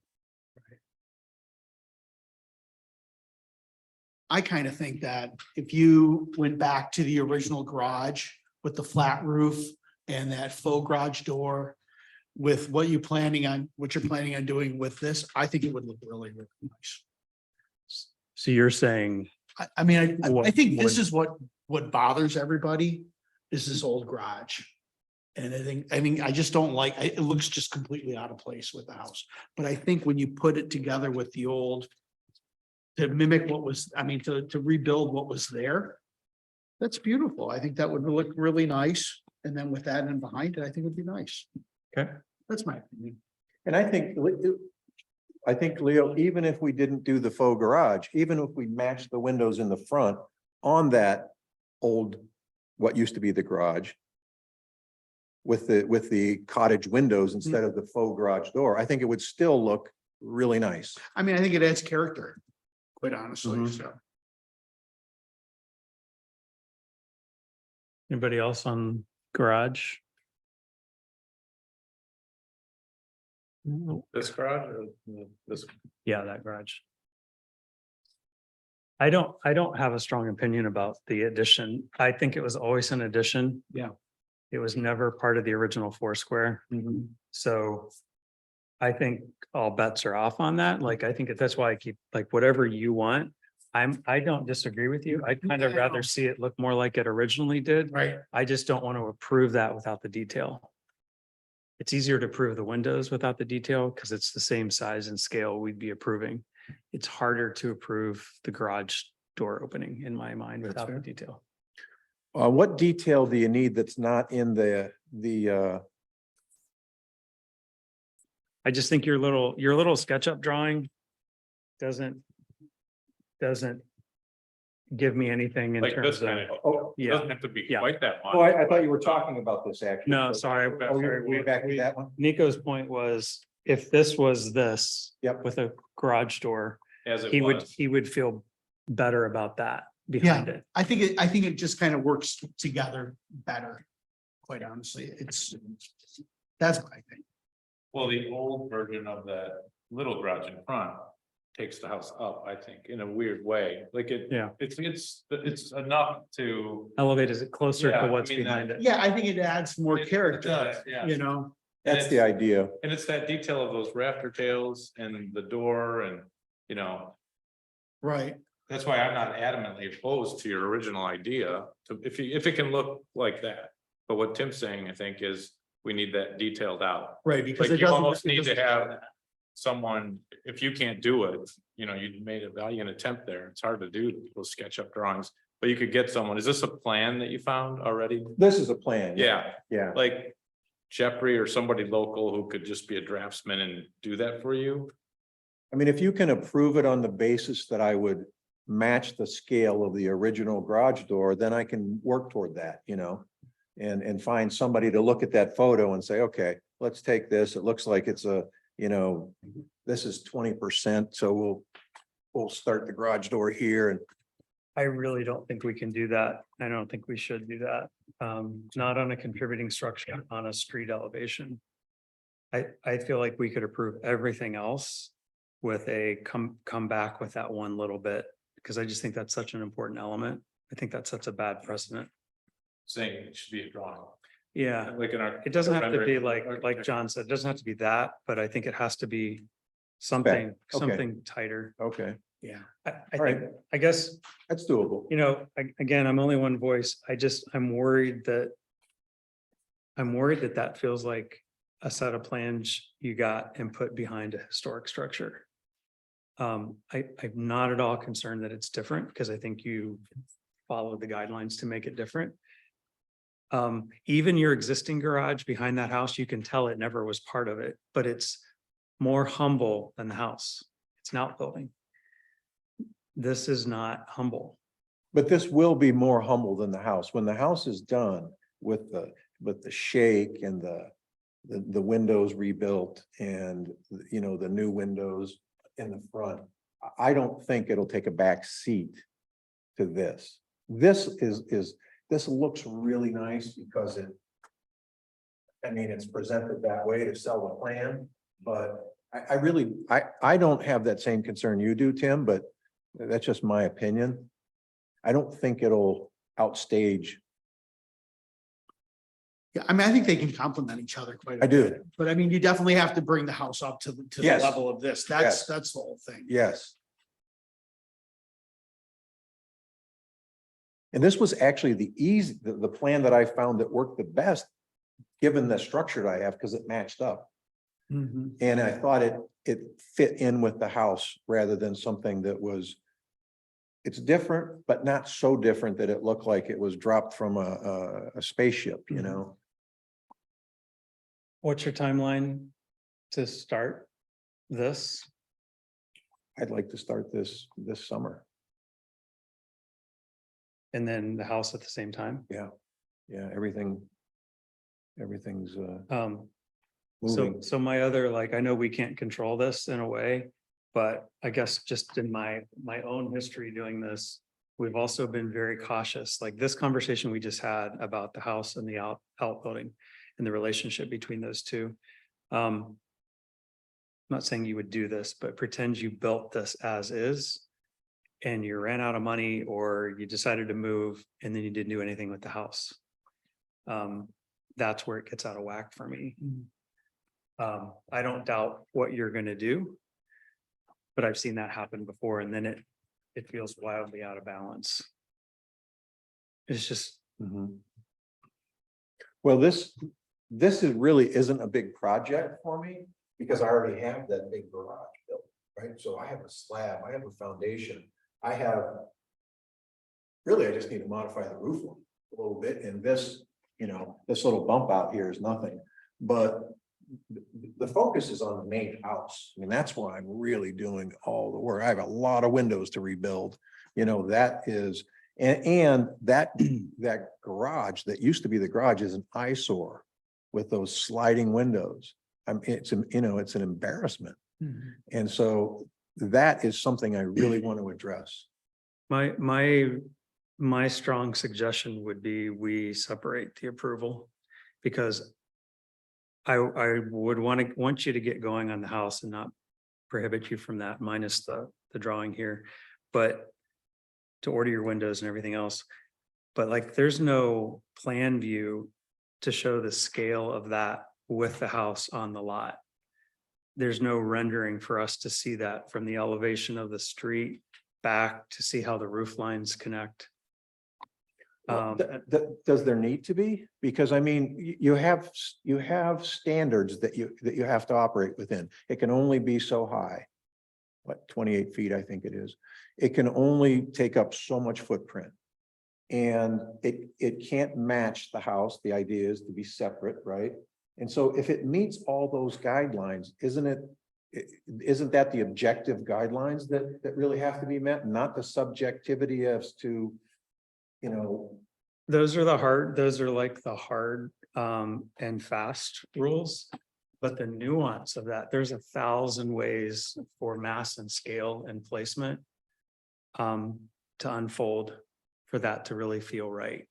I kind of think that if you went back to the original garage with the flat roof and that faux garage door with what you're planning on doing with this, I think it would look really, really nice. So you're saying, I mean, I What think this would- is what bothers everybody is this old garage. And I think, I just don't like, it looks just completely out of place with the house. But I think when you put it together with the old, to mimic what was, I mean, to rebuild what was there, that's beautiful. I think that would look really nice. And then with that in behind it, I think it would be nice. okay, That's my opinion. And I think Leo, even if we didn't do the faux garage, even if we matched the windows in the front on that old, what used to be the garage, with the cottage windows instead of the faux garage door, I think it would still look really nice. I mean, I think it adds character, quite honestly, Mhm. so. anybody else on garage? No. This garage or this? Yeah, that garage. I don't have a strong opinion about the addition. I think it was always an addition. Yeah. It was never part of the original Foursquare. So I think all bets are off on that. Like, I think that's why I keep, like, whatever you want. I don't disagree with you. I'd kind of Yeah, I rather know. see it look more like it originally did. Right. I just don't want to approve that without the detail. It's easier to approve the windows without the detail because it's the same size and scale we'd be approving. It's harder to approve the garage door opening in my mind without the detail. What detail do you need that's not in the I just think your little SketchUp drawing doesn't give me anything in Like this terms of, kind of, oh, it yeah. doesn't have to be Yeah. quite that much. oh, I thought you were talking about this actually. No, sorry. Oh, you're way back to that one? Nico's point was, if this was this. Yep. With a garage door, As it he would was. feel better about that behind it. I think it just kind of works together better, quite honestly. That's what I think. Well, the old version of that little garage in front takes the house up, I think, in a weird way. Like Yeah. it's enough to. Elevate is it closer Yeah, to I what's mean, behind it? Yeah, I think it adds more It character, does, yeah. you know? That's the idea. And it's that detail of those rafter tails and the door and, you know, Right. that's why I'm not adamantly opposed to your original idea. To if it can look like that. But what Tim's saying, I think, is we need that detailed out. Right, because Like it you doesn't. almost it need to doesn't- have someone, if you can't do it, you know, you made a valiant attempt there. It's hard to do those SketchUp drawings, but you could get someone. Is this a plan that you found already? This is a plan. Yeah, Yeah. like Jeffrey or somebody local who could just be a draftsman and do that for you. I mean, if you can approve it on the basis that I would match the scale of the original garage door, then I can work toward that, you know? And find somebody to look at that photo and say, okay, let's take this. It looks like it's a, you know, this is 20%, so we'll start the garage door here and I really don't think we can do that. I don't think we should do that. Not on a contributing structure, on a street elevation. I feel like we could approve everything else with a come back with that one little bit, because I just think that's such an important element. I think that sets a bad precedent. Saying it should be a drawing. Yeah, Like in our. it doesn't have to be rendering. like John said, it doesn't have to be that, but I think it has to be something, okay. something tighter. Okay, Yeah. All I right. think, I guess, that's doable. again, I'm only one voice. I'm worried that that feels like a set of plans you got and put behind a historic structure. I'm not at all concerned that it's different because I think you followed the guidelines to make it different. Even your existing garage behind that house, you can tell it never was part of it, but it's more humble than the house. It's an outbuilding. This is not humble. But this will be more humble than the house. When the house is done with the shake and the windows rebuilt and, you know, the new windows in the front, I don't think it'll take a back seat to this. This looks really nice because it's presented that way to sell the plan, but I don't have that same concern you do, Tim, but that's just my opinion. I don't think it'll outstage. Yeah, I mean, I think they can complement each other quite a I do. bit. But I mean, you definitely have to bring the house up to the Yes. level of this. Yes. That's the whole thing. Yes. And this was actually the plan that I found that worked the best, given the structure that I have, because it matched up. And I thought it fit in with the house rather than something that was. It's different, but not so different that it looked like it was dropped from a spaceship, you know? What's your timeline to start this? I'd like to start this summer. And then the house at the same time? Yeah, everything's moving. So my other, I know we can't control this in a way, but I guess just in my own history doing this, we've also been very cautious, like this conversation we just had about the house and the outbuilding and the relationship between those two. I'm not saying you would do this, but pretend you built this as is and you ran out of money or you decided to move and then you didn't do anything with the house. That's where it gets out of whack for me. I don't doubt what you're gonna do, but I've seen that happen before and then it feels wildly out of balance. It's just, Mhm. Well, this really isn't a big project for me because I already have that big garage built, right? So I have a slab, I have a foundation, I just need to modify the roof line a little bit and this, this little bump out here is nothing, but the focus is on the main house. I mean, that's why I'm really doing all the work. I have a lot of windows to rebuild, that is, and that garage that used to be the garage is an eyesore with those sliding windows. It's an embarrassment. And so that is something I really want to address. my strong suggestion would be we separate the approval. Because I would want you to get going on the house and not prohibit you from that minus the drawing here. But to order your windows and everything else. But there's no plan view to show the scale of that with the house on the lot. There's no rendering for us to see that from the elevation of the street back to see how the roof lines connect. Does there need to be? Because I mean, you have standards that you have to operate within. It can only be so high. What, 28 feet, I think it is. It can only take up so much footprint. And it can't match the house. The idea is to be separate, right? And so if it meets all those guidelines, isn't that the objective guidelines that really have to be met, not the subjectivity as to, Those are like the hard and fast rules. But the nuance of that, there's 1,000 ways for mass and scale and placement to unfold for that to really feel right.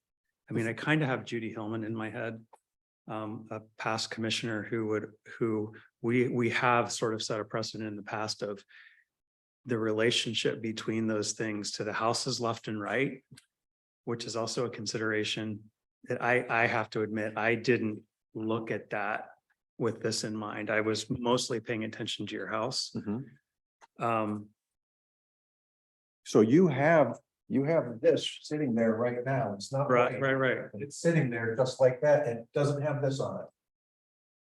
I mean, I kind of have Judy Hillman in my head a past commissioner who we have sort of set a precedent in the past of the relationship between those things to the houses left and right, which is also a consideration that I have to admit, I didn't look at that with this in mind. I was mostly paying attention to your house. Um, So you have this sitting there right now. It's not. right. It's sitting there just like that and it doesn't have this on it.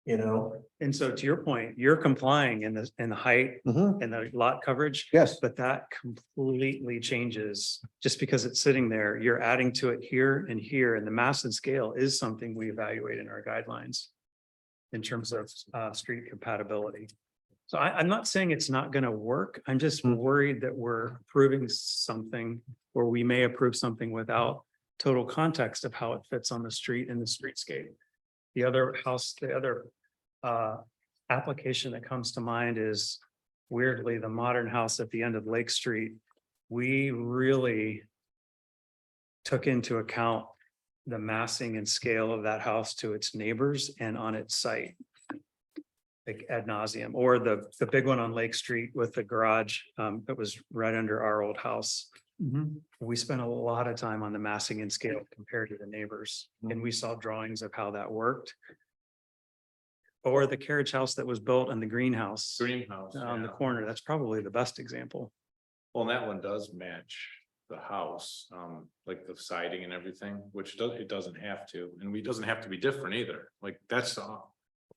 You know? And so to your point, you're complying in the height and the lot coverage. Yes. But that completely changes just because it's sitting there. You're adding to it here, and the mass and scale is something we evaluate in our guidelines in terms of street compatibility. So I'm not saying it's not going to work. I'm just worried that we're approving something, or we may approve something without total context of how it fits on the street and the streetscape. The other application that comes to mind is weirdly the modern house at the end of Lake Street. We really took into account the massing and scale of that house to its neighbors and on its site. Like ad nauseum, or the big one on Lake Street with the garage that was right under our old house. We spent a lot of time on the massing and scale compared to the neighbors, and we saw drawings of how that worked. Or the carriage house that was built in the greenhouse Greenhouse. on the yeah. corner. That's probably the best example. Well, and that one does match the house, like the siding and everything, which it doesn't have to, and it doesn't have to be different either. Like that's,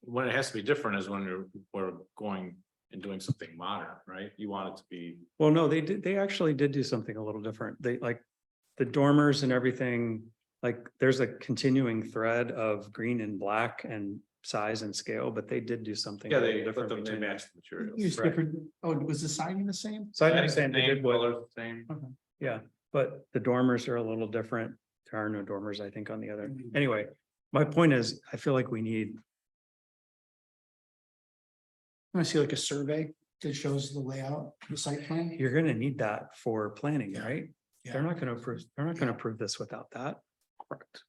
when it has to be different is when we're going and doing something modern, right? You want it to be. Well, no, they actually did do something a little different. They like the dormers and everything, like there's a continuing thread of green and black and size and scale, but they did do something. Yeah, a little they different they between match the materials. Use Right. different, oh, was the siding the same? So I understand they did what, Color, same. yeah, but the dormers are a little different. There are no dormers, I think, on the other. Anyway, my point is, I feel like we need, I see like a survey that shows the layout, the site plan. you're gonna need that for planning, Yeah. right? Yeah. They're not gonna approve this without that. Correct.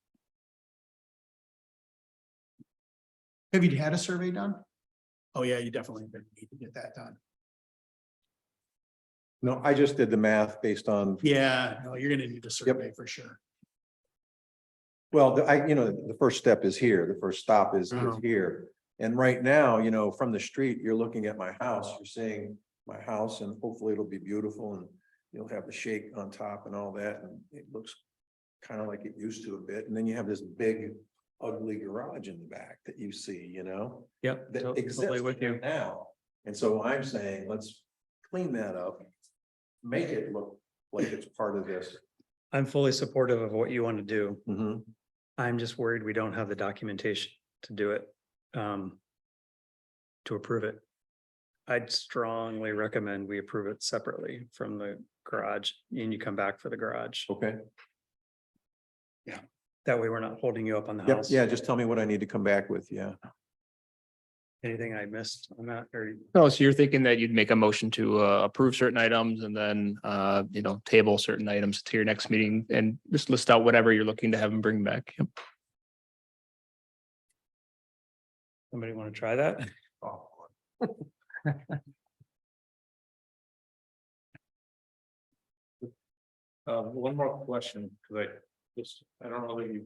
Have you had a survey done? Oh, yeah, you definitely need to get that done. No, I just did the math based on, Yeah, no, you're gonna need a survey for sure. well, the first step is here. The first stop is Uh-huh. here. And right now, from the street, you're looking at my house, you're seeing my house and hopefully it'll be beautiful and you'll have the shake on top and all that. And it looks kind of like it used to a bit. And then you have this big ugly garage in the back that you see, Yep. that Totally exists with you. right now. And so I'm saying, let's clean that up. Make it look like it's part of this. I'm fully supportive of what you want to do. Mhm. I'm just worried we don't have the documentation to do it. To approve it. I'd strongly recommend we approve it separately from the garage and you come back for the garage. Okay. That way we're not holding you up on the Yep, house. yeah, just tell me what I need to come back with, yeah. Anything I missed on that or? No, so you're thinking that you'd make a motion to approve certain items and then table certain items to your next meeting and just list out whatever you're looking to have them bring back. Yep. Somebody want to try that? One more question, because I don't know that you.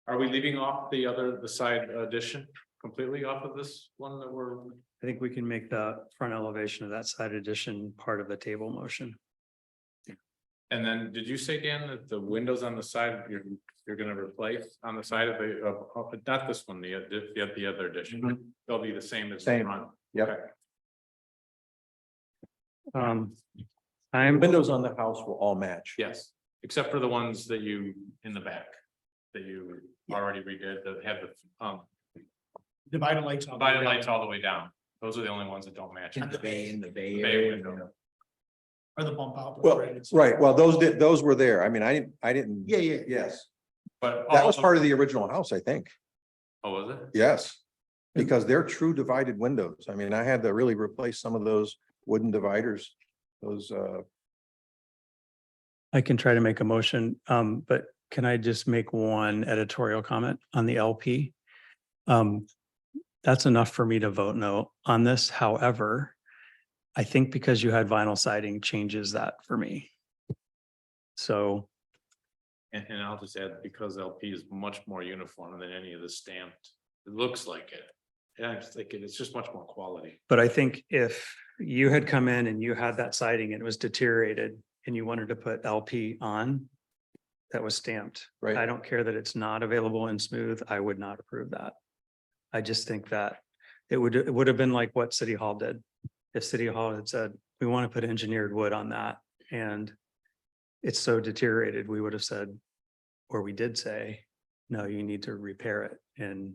Are we leaving off the side addition completely off of this one that we're? I think we can make the front elevation of that side addition part of the table motion. And then, did you say, Dan, that the windows on the side, you're gonna replace on the side of not this one, the other addition, they'll be the same as the Same. front? Yep. Okay. I'm, Windows on the house will all match. Yes, except for the ones that you, in the back, that you already redid, that have the, Divided lights. all the divided way lights down. all the way down. Those are the only ones that don't match. In the bay Bay area. window. Or the bump out. Well, right, well, those were there. I mean, I didn't. Yeah. Yes, But. that was part of the original house, I think. Oh, was it? Yes. Because they're true divided windows. I mean, I had to really replace some of those wooden dividers. Those, I can try to make a motion, but can I just make one editorial comment on the LP? That's enough for me to vote no on this. However, I think because you had vinyl siding changes that for me. So, And I'll just add, because LP is much more uniform than any of the stamped, it looks like it. And I'm just thinking, it's just much more quality. but I think if you had come in and you had that siding and it was deteriorated and you wanted to put LP on that was stamped, I Right. don't care that it's not available in smooth. I would not approve that. I just think that it would have been like what City Hall did. If City Hall had said, we want to put engineered wood on that and it's so deteriorated, we would have said, or we did say, no, you need to repair it. And,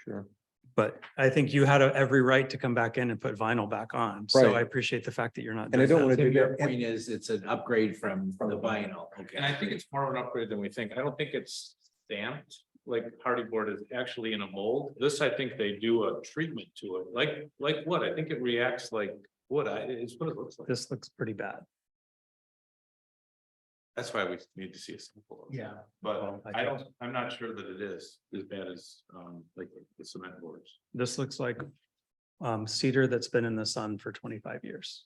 Sure. but I think you had every right to come back in and put vinyl back on. So I Right. appreciate the fact that you're not. And I doing don't that. want to Tim, do your that. point is, it's an upgrade from the vinyl. Okay. And I think it's more of an upgrade than we think. I don't think it's stamped, like hardy board is actually in a mold. This, I think they do a treatment to it, like wood. I think it reacts like wood. It's what it looks like. This looks pretty bad. That's why we need to see a sample. of it. Yeah. But Well, I I'm not sure that it is as bad as, like the cement boards. This looks like cedar that's been in the sun for 25 years.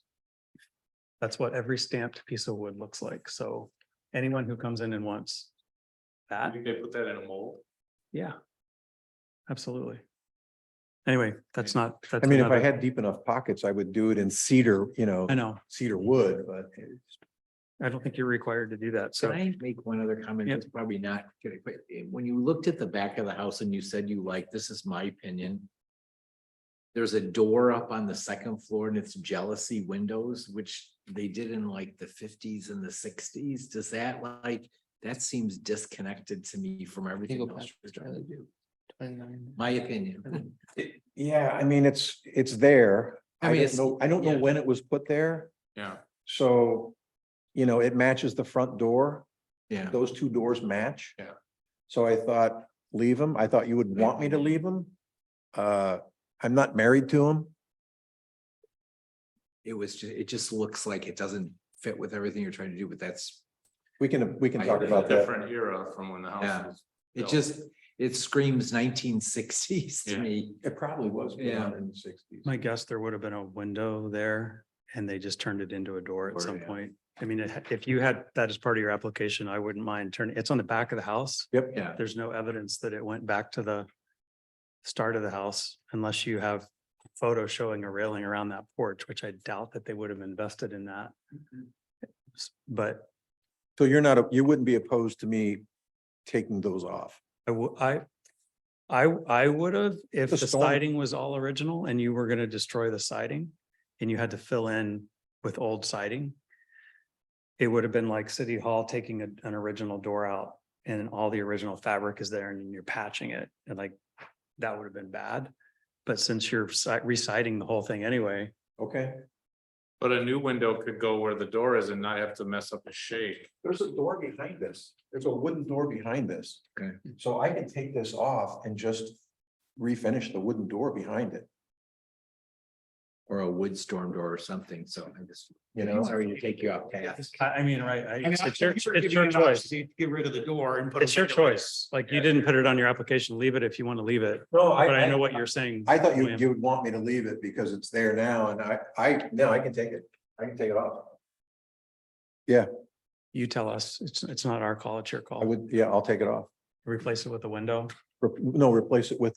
That's what every stamped piece of wood looks like. So anyone who comes in and wants I that, think they put that in a mold. yeah. Absolutely. Anyway, that's not. I mean, if I another- had deep enough pockets, I would do it in cedar, I know, cedar wood, but I don't think you're required to do that. Can So I make one other comment? Yep. It's probably not good, but when you looked at the back of the house and you said you like, this is my opinion. There's a door up on the second floor and it's jealousy windows, which they did in like the fifties and the sixties. Does that like, that seems disconnected to me from everything else we're trying to do. My opinion. yeah, I mean, it's there. I I mean, don't know, I don't know yeah. when it was put there. Yeah. So, you know, it matches the front door. Yeah. Those two doors match. Yeah. So I thought, leave them. I thought you would want me to leave them. I'm not married to them. It just looks like it doesn't fit with everything you're trying to do, but that's, We can I talk agree. about that. Different era from when the Yeah. house was. it built. just, it screams 1960s to Yeah. me. It probably was put Yeah. on in the sixties. my guess, there would have been a window there and they just turned it into a door at Door, some yeah. point. I mean, if you had that as part of your application, I wouldn't mind turning, it's on the back of the house. Yep. Yeah. There's no evidence that it went back to the start of the house unless you have photo showing a railing around that porch, which I doubt that they would have invested in that. But So you wouldn't be opposed to me taking those off? I would have, if The the storm- siding was all original and you were gonna destroy the siding and you had to fill in with old siding. It would have been like City Hall taking an original door out and all the original fabric is there and you're patching it and like, that would have been bad. But since you're reciting the whole thing anyway, Okay. But a new window could go where the door is and not have to mess up the shake. There's a door behind this. There's a wooden door behind this. Okay. So I can take this off and just refinish the wooden door behind it, Or a wood storm door or something, so I'm just, you know? sorry to take you off task. I mean, right, it's I'm your sure giving you an choice. option to Get rid of the door and put. a It's your window in. choice. Like you didn't put it on your application, leave it if you want to leave it. No, But I know what you're saying. I thought William. you would want me to leave it because it's there now and no, I can take it. I can take it off. You tell us. It's not our call, it's your I call. would, yeah, I'll take it off. Replace it with a window. No, replace it with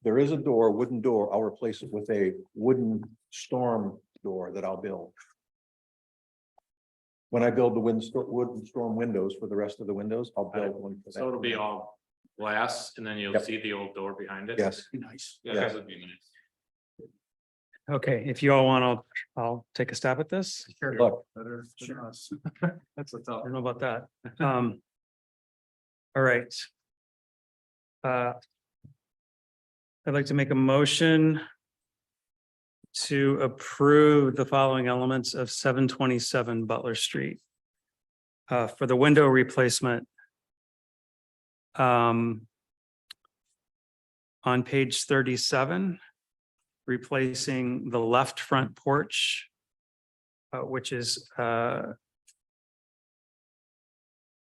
there is a door, wooden door. I'll replace it with a wooden storm door that I'll build. When I build the wooden storm windows for the rest of the windows, I'll build one. for that. So it'll be all glass and then you'll Yep. see the old door behind it. Yes. Nice. Yeah, Yeah. that would be nice. Okay, if you all want, I'll take a stab at this. Look, That's a I tough. don't know about that. All right. I'd like to make a motion to approve the following elements of 727 Butler Street. For the window replacement. On page 37, replacing the left front porch, which is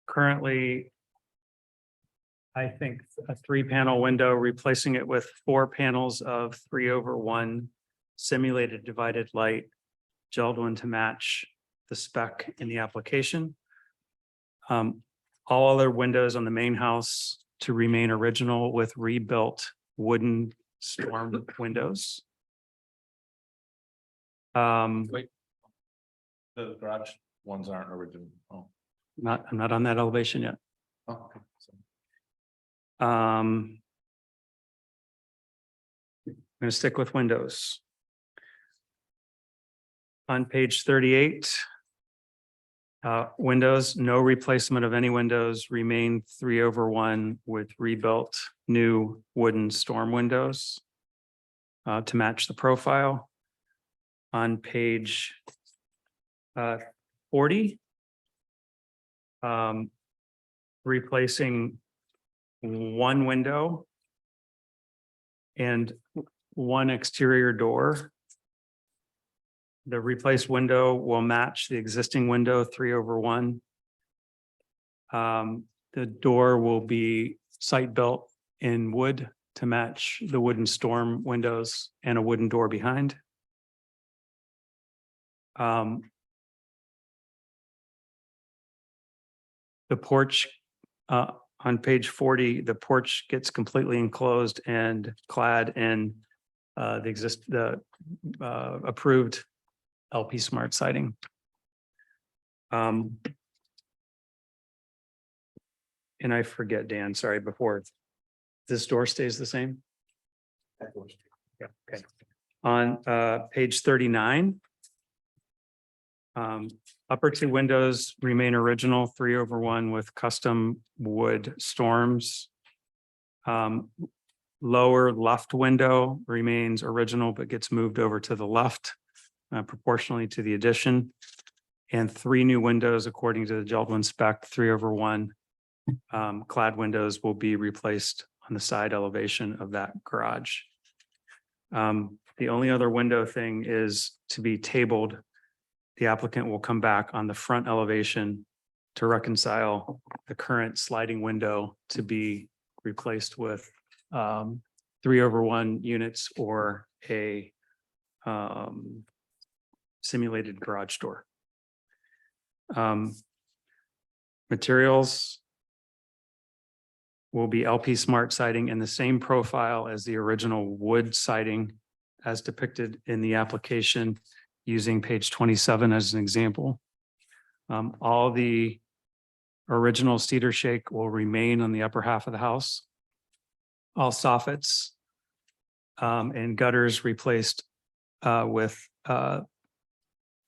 currently I think a 3-panel window, replacing it with 4 panels of 3/1 simulated divided light, JELD-WEN to match the spec in the application. All other windows on the main house to remain original with rebuilt wooden storm windows. The garage ones aren't original. Oh. I'm not on that elevation yet. Okay. I'm going to stick with windows. On page 38. Windows, no replacement of any windows, remain 3/1 with rebuilt new wooden storm windows. To match the profile. On page 40. Replacing 1 window. And 1 exterior door. The replaced window will match the existing window 3/1. The door will be site built in wood to match the wooden storm windows and a wooden door behind. The porch, on page 40, the porch gets completely enclosed and clad in the approved LP Smart siding. And I forget, Dan, sorry, before. This door stays the same? Yeah, okay. On page 39. Upper 2 windows remain original, 3/1 with custom wood storms. Lower left window remains original but gets moved over to the left proportionally to the addition. And 3 new windows according to the JELD-WEN spec, 3/1. Clad windows will be replaced on the side elevation of that garage. The only other window thing is to be tabled. The applicant will come back on the front elevation to reconcile the current sliding window to be replaced with 3/1 units or a simulated garage door. Materials will be LP Smart siding in the same profile as the original wood siding as depicted in the application, using page 27 as an example. All the original cedar shake will remain on the upper half of the house. All soffits and gutters replaced with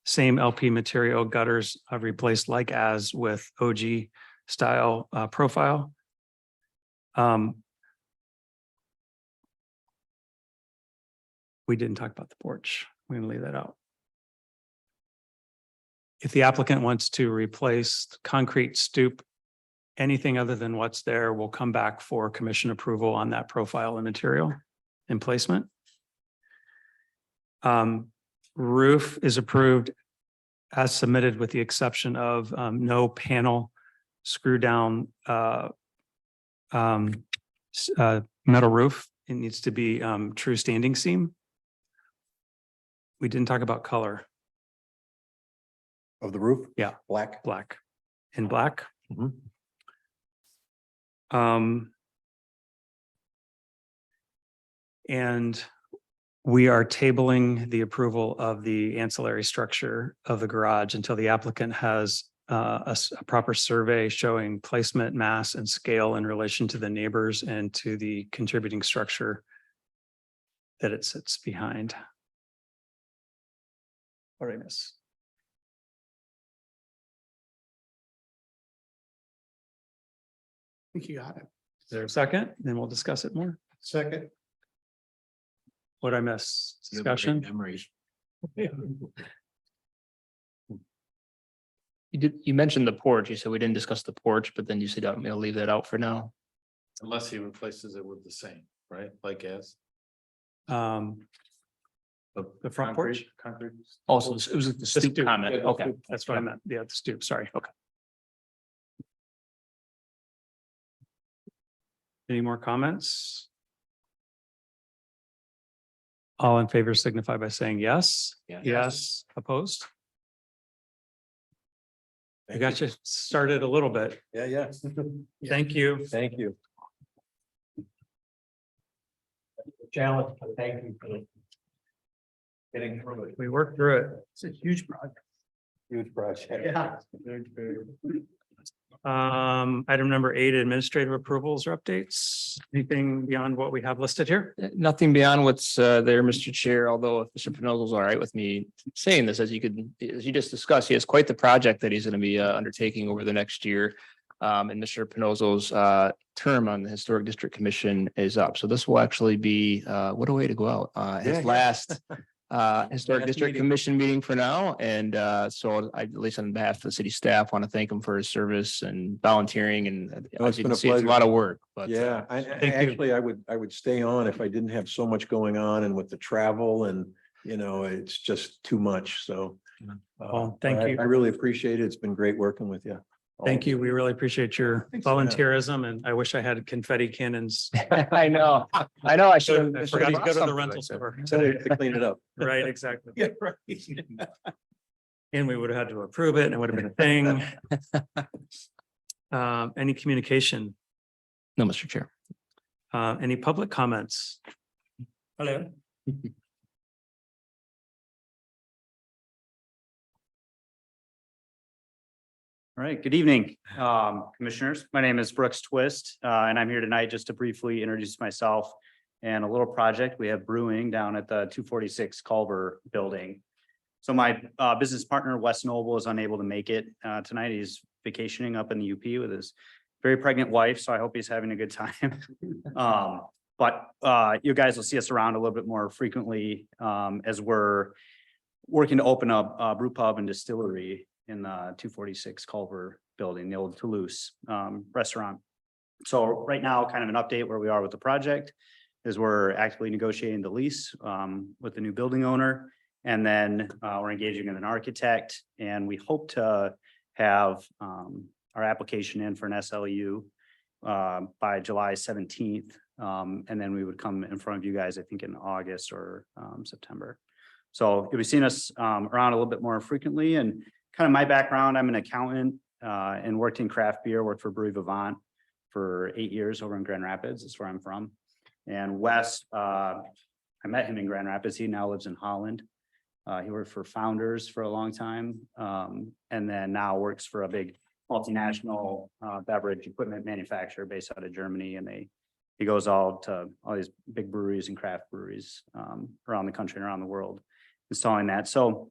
same LP material. Gutters are replaced like as with OG style profile. We didn't talk about the porch. We're going to leave that out. If the applicant wants to replace concrete stoop, anything other than what's there will come back for commission approval on that profile and material and placement. Roof is approved as submitted with the exception of no panel screw down metal roof. It needs to be true standing seam. We didn't talk about color. Of the roof? Yeah. Black. Black. In black. Mhm. And we are tabling the approval of the ancillary structure of the garage until the applicant has a proper survey showing placement, mass, and scale in relation to the neighbors and to the contributing structure that it sits behind. What did I miss? I think you got it. Is there a second? Then we'll discuss it more. Second. What did I miss? You have a great Discussion? memory. You mentioned the porch. You said we didn't discuss the porch, but then you said I'm gonna leave that out for now. Unless he replaces it with the same, right? Like as. The front porch? Concrete. Also, it was the stoop stoop. comment. Yeah, the Okay. stoop. That's what I meant. Yeah, the stoop, sorry. Okay. Any more comments? All in favor signify by saying yes. Yeah. Yes, opposed? I got you started a little bit. Yeah, yeah. Thank you. Thank you. Challenge, but thank you for getting through it. We worked through it. It's a huge project. Huge project. Yeah. Item number 8, administrative approvals or updates. Anything beyond what we have listed here? Nothing beyond what's there, Mr. Chair, although if Mr. Pinozzo's all right with me saying this, as you just discussed, he has quite the project that he's going to be undertaking over the next year. And Mr. Pinozzo's term on the Historic District Commission is up. So this will actually be what a way to go out. His last Historic District Commission meeting for now. And so I, at least on behalf of the city staff, want to thank him for his service and volunteering. And as you been can a see, it's a pleasure. lot of work, but Yeah, Thank you. actually, I would stay on if I didn't have so much going on and with the travel and, it's just too much, so. Well, thank you. I really appreciate it. It's been great working with you. Thank you. We really appreciate your volunteerism and I wish I had confetti cannons. I know. I should. I forgot to go to the rental store. To clean it up. Right, exactly. Yeah, right. And we would have had to approve it and it would have been a thing. Any communication, No, Mr. Chair. any public comments? Hello. All right, good evening, commissioners. My name is Brooks Twist, and I'm here tonight just to briefly introduce myself and a little project we have brewing down at the 246 Culver building. So my business partner, Wes Noble, is unable to make it tonight. He's vacationing up in the UP with his very pregnant wife, so I hope he's having a good time. But you guys will see us around a little bit more frequently as we're working to open up a brew pub and distillery in the 246 Culver building, the old Toulouse restaurant. So right now, kind of an update where we are with the project is we're actively negotiating the lease with the new building owner. And then we're engaging with an architect and we hope to have our application in for an SLU by July 17th. And then we would come in front of you guys, I think in August or September. So you'll be seeing us around a little bit more frequently. And kind of my background, I'm an accountant and worked in craft beer, worked for Brewery Vivant for 8 years over in Grand Rapids. That's where I'm from. And Wes, I met him in Grand Rapids. He now lives in Holland. He worked for Founders for a long time. And then now works for a big multinational beverage equipment manufacturer based out of Germany. And he goes all to all these big breweries and craft breweries around the country and around the world installing that. So,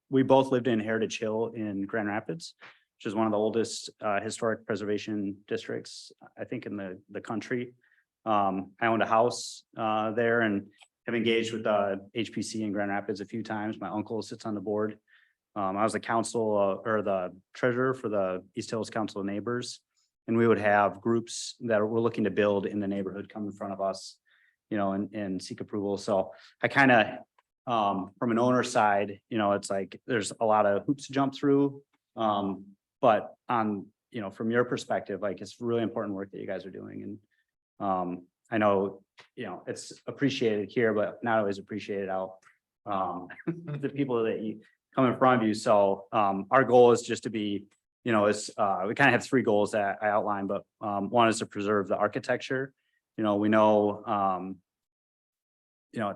we both lived in Heritage Hill in Grand Rapids, which is one of the oldest historic preservation districts, I think, in the country. I owned a house there and have engaged with HPC in Grand Rapids a few times. My uncle sits on the board. I was the council or the treasurer for the East Hills Council of Neighbors. And we would have groups that were looking to build in the neighborhood come in front of us, and seek approval. So I kind of, from an owner side, it's like, there's a lot of hoops to jump through. But on, from your perspective, like, it's really important work that you guys are doing. And I know, it's appreciated here, but not always appreciated out. The people that you come in front of you. So our goal is just to be, we kind of have 3 goals that I outlined, but one is to preserve the architecture. We know,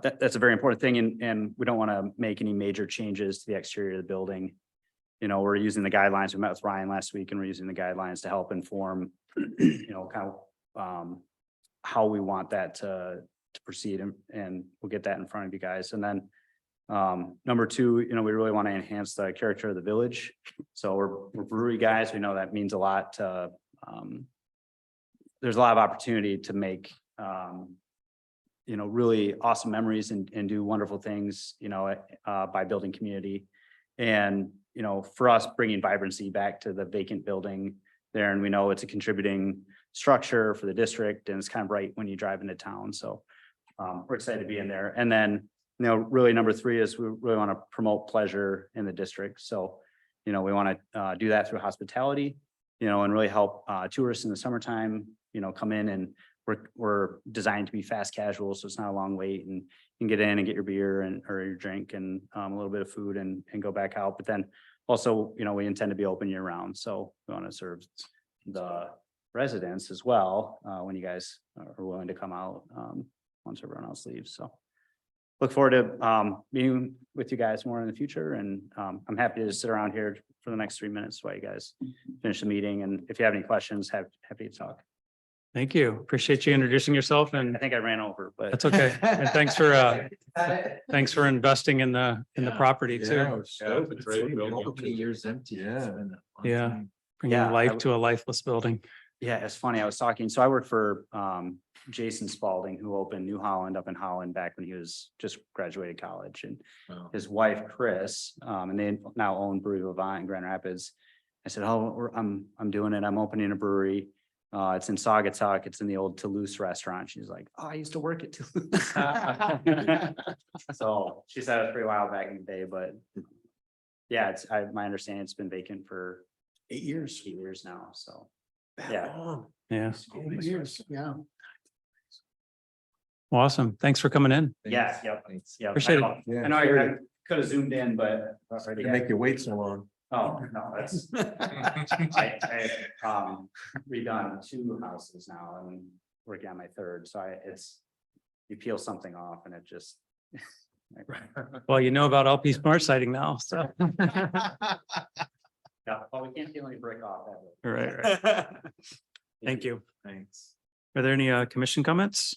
that's a very important thing, and we don't want to make any major changes to the exterior of the building. We're using the guidelines. We met with Ryan last week, and we're using the guidelines to help inform, kind of how we want that to proceed, and we'll get that in front of you guys. And then number 2, we really want to enhance the character of the village. So we're brewery guys. We know that means a lot to, there's a lot of opportunity to make, really awesome memories and do wonderful things, by building community. And, for us, bringing vibrancy back to the vacant building there. And we know it's a contributing structure for the district, and it's kind of right when you drive into town. So we're excited to be in there. And then, really number 3 is we really want to promote pleasure in the district. So, we want to do that through hospitality. you know, and really help tourists in the summertime, you know, come in and we're designed to be fast casual, so it's not a long wait and you can get in and get your beer and or your drink and a little bit of food and go back out. But then also, you know, we intend to be open year round, so we want to serve the residents as well, when you guys are willing to come out, once everyone else leaves, so. Look forward to meeting with you guys more in the future, and I'm happy to sit around here for the next 3 minutes while you guys finish the meeting, and if you have any questions, happy to talk. Thank you. Appreciate you introducing yourself, and I think I ran over, but. that's okay. And thanks for investing in the Yeah. property too, Yeah, it's a great building. How many years empty? It's Yeah. been a long Yeah. time. bringing Yeah, I life w- to a lifeless building. Yeah, it's funny. I was talking, so I worked for Jason Spalding, who opened New Holland up in Holland back when he was just graduated college, and Wow. his wife, Chris, and they now own Brewery Levant in Grand Rapids. I said, oh, I'm doing it. I'm opening a brewery. It's in Saugatuck. It's in the old Toulouse restaurant. She's like, oh, I used to work at Toulouse. So she said it was pretty wild back in the day, but yeah, my understanding, it's been vacant for 8 years. 8 years now, so. That Yeah. long. Yeah. 8 years, yeah. Awesome. Thanks for coming in. Yeah, yep, yeah. Appreciate it. I know I could have zoomed in, but. Make you wait so long. Oh, no, that's. I redone 2 houses now and working on my 3rd, so you peel something off and it just. Well, you know about LP Smart Sighting now, so. Yeah, well, we can't peel any brick off. have we? Right. Thank you. Thanks. Are there any commission comments?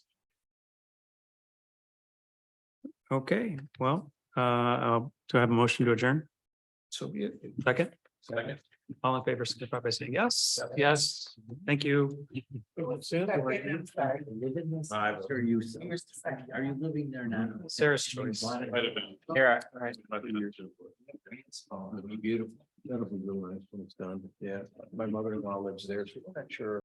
Okay, well, do I have a motion to adjourn? So be it. Second? Second. All in favor, signify by saying yes. Yes. Thank you. Are you, are you living there now? Sarah's choice. Might have been. Here, all right. It'll be beautiful. That'll be real nice when it's done. Yeah, my mother-in-law lives there, so I'm not sure.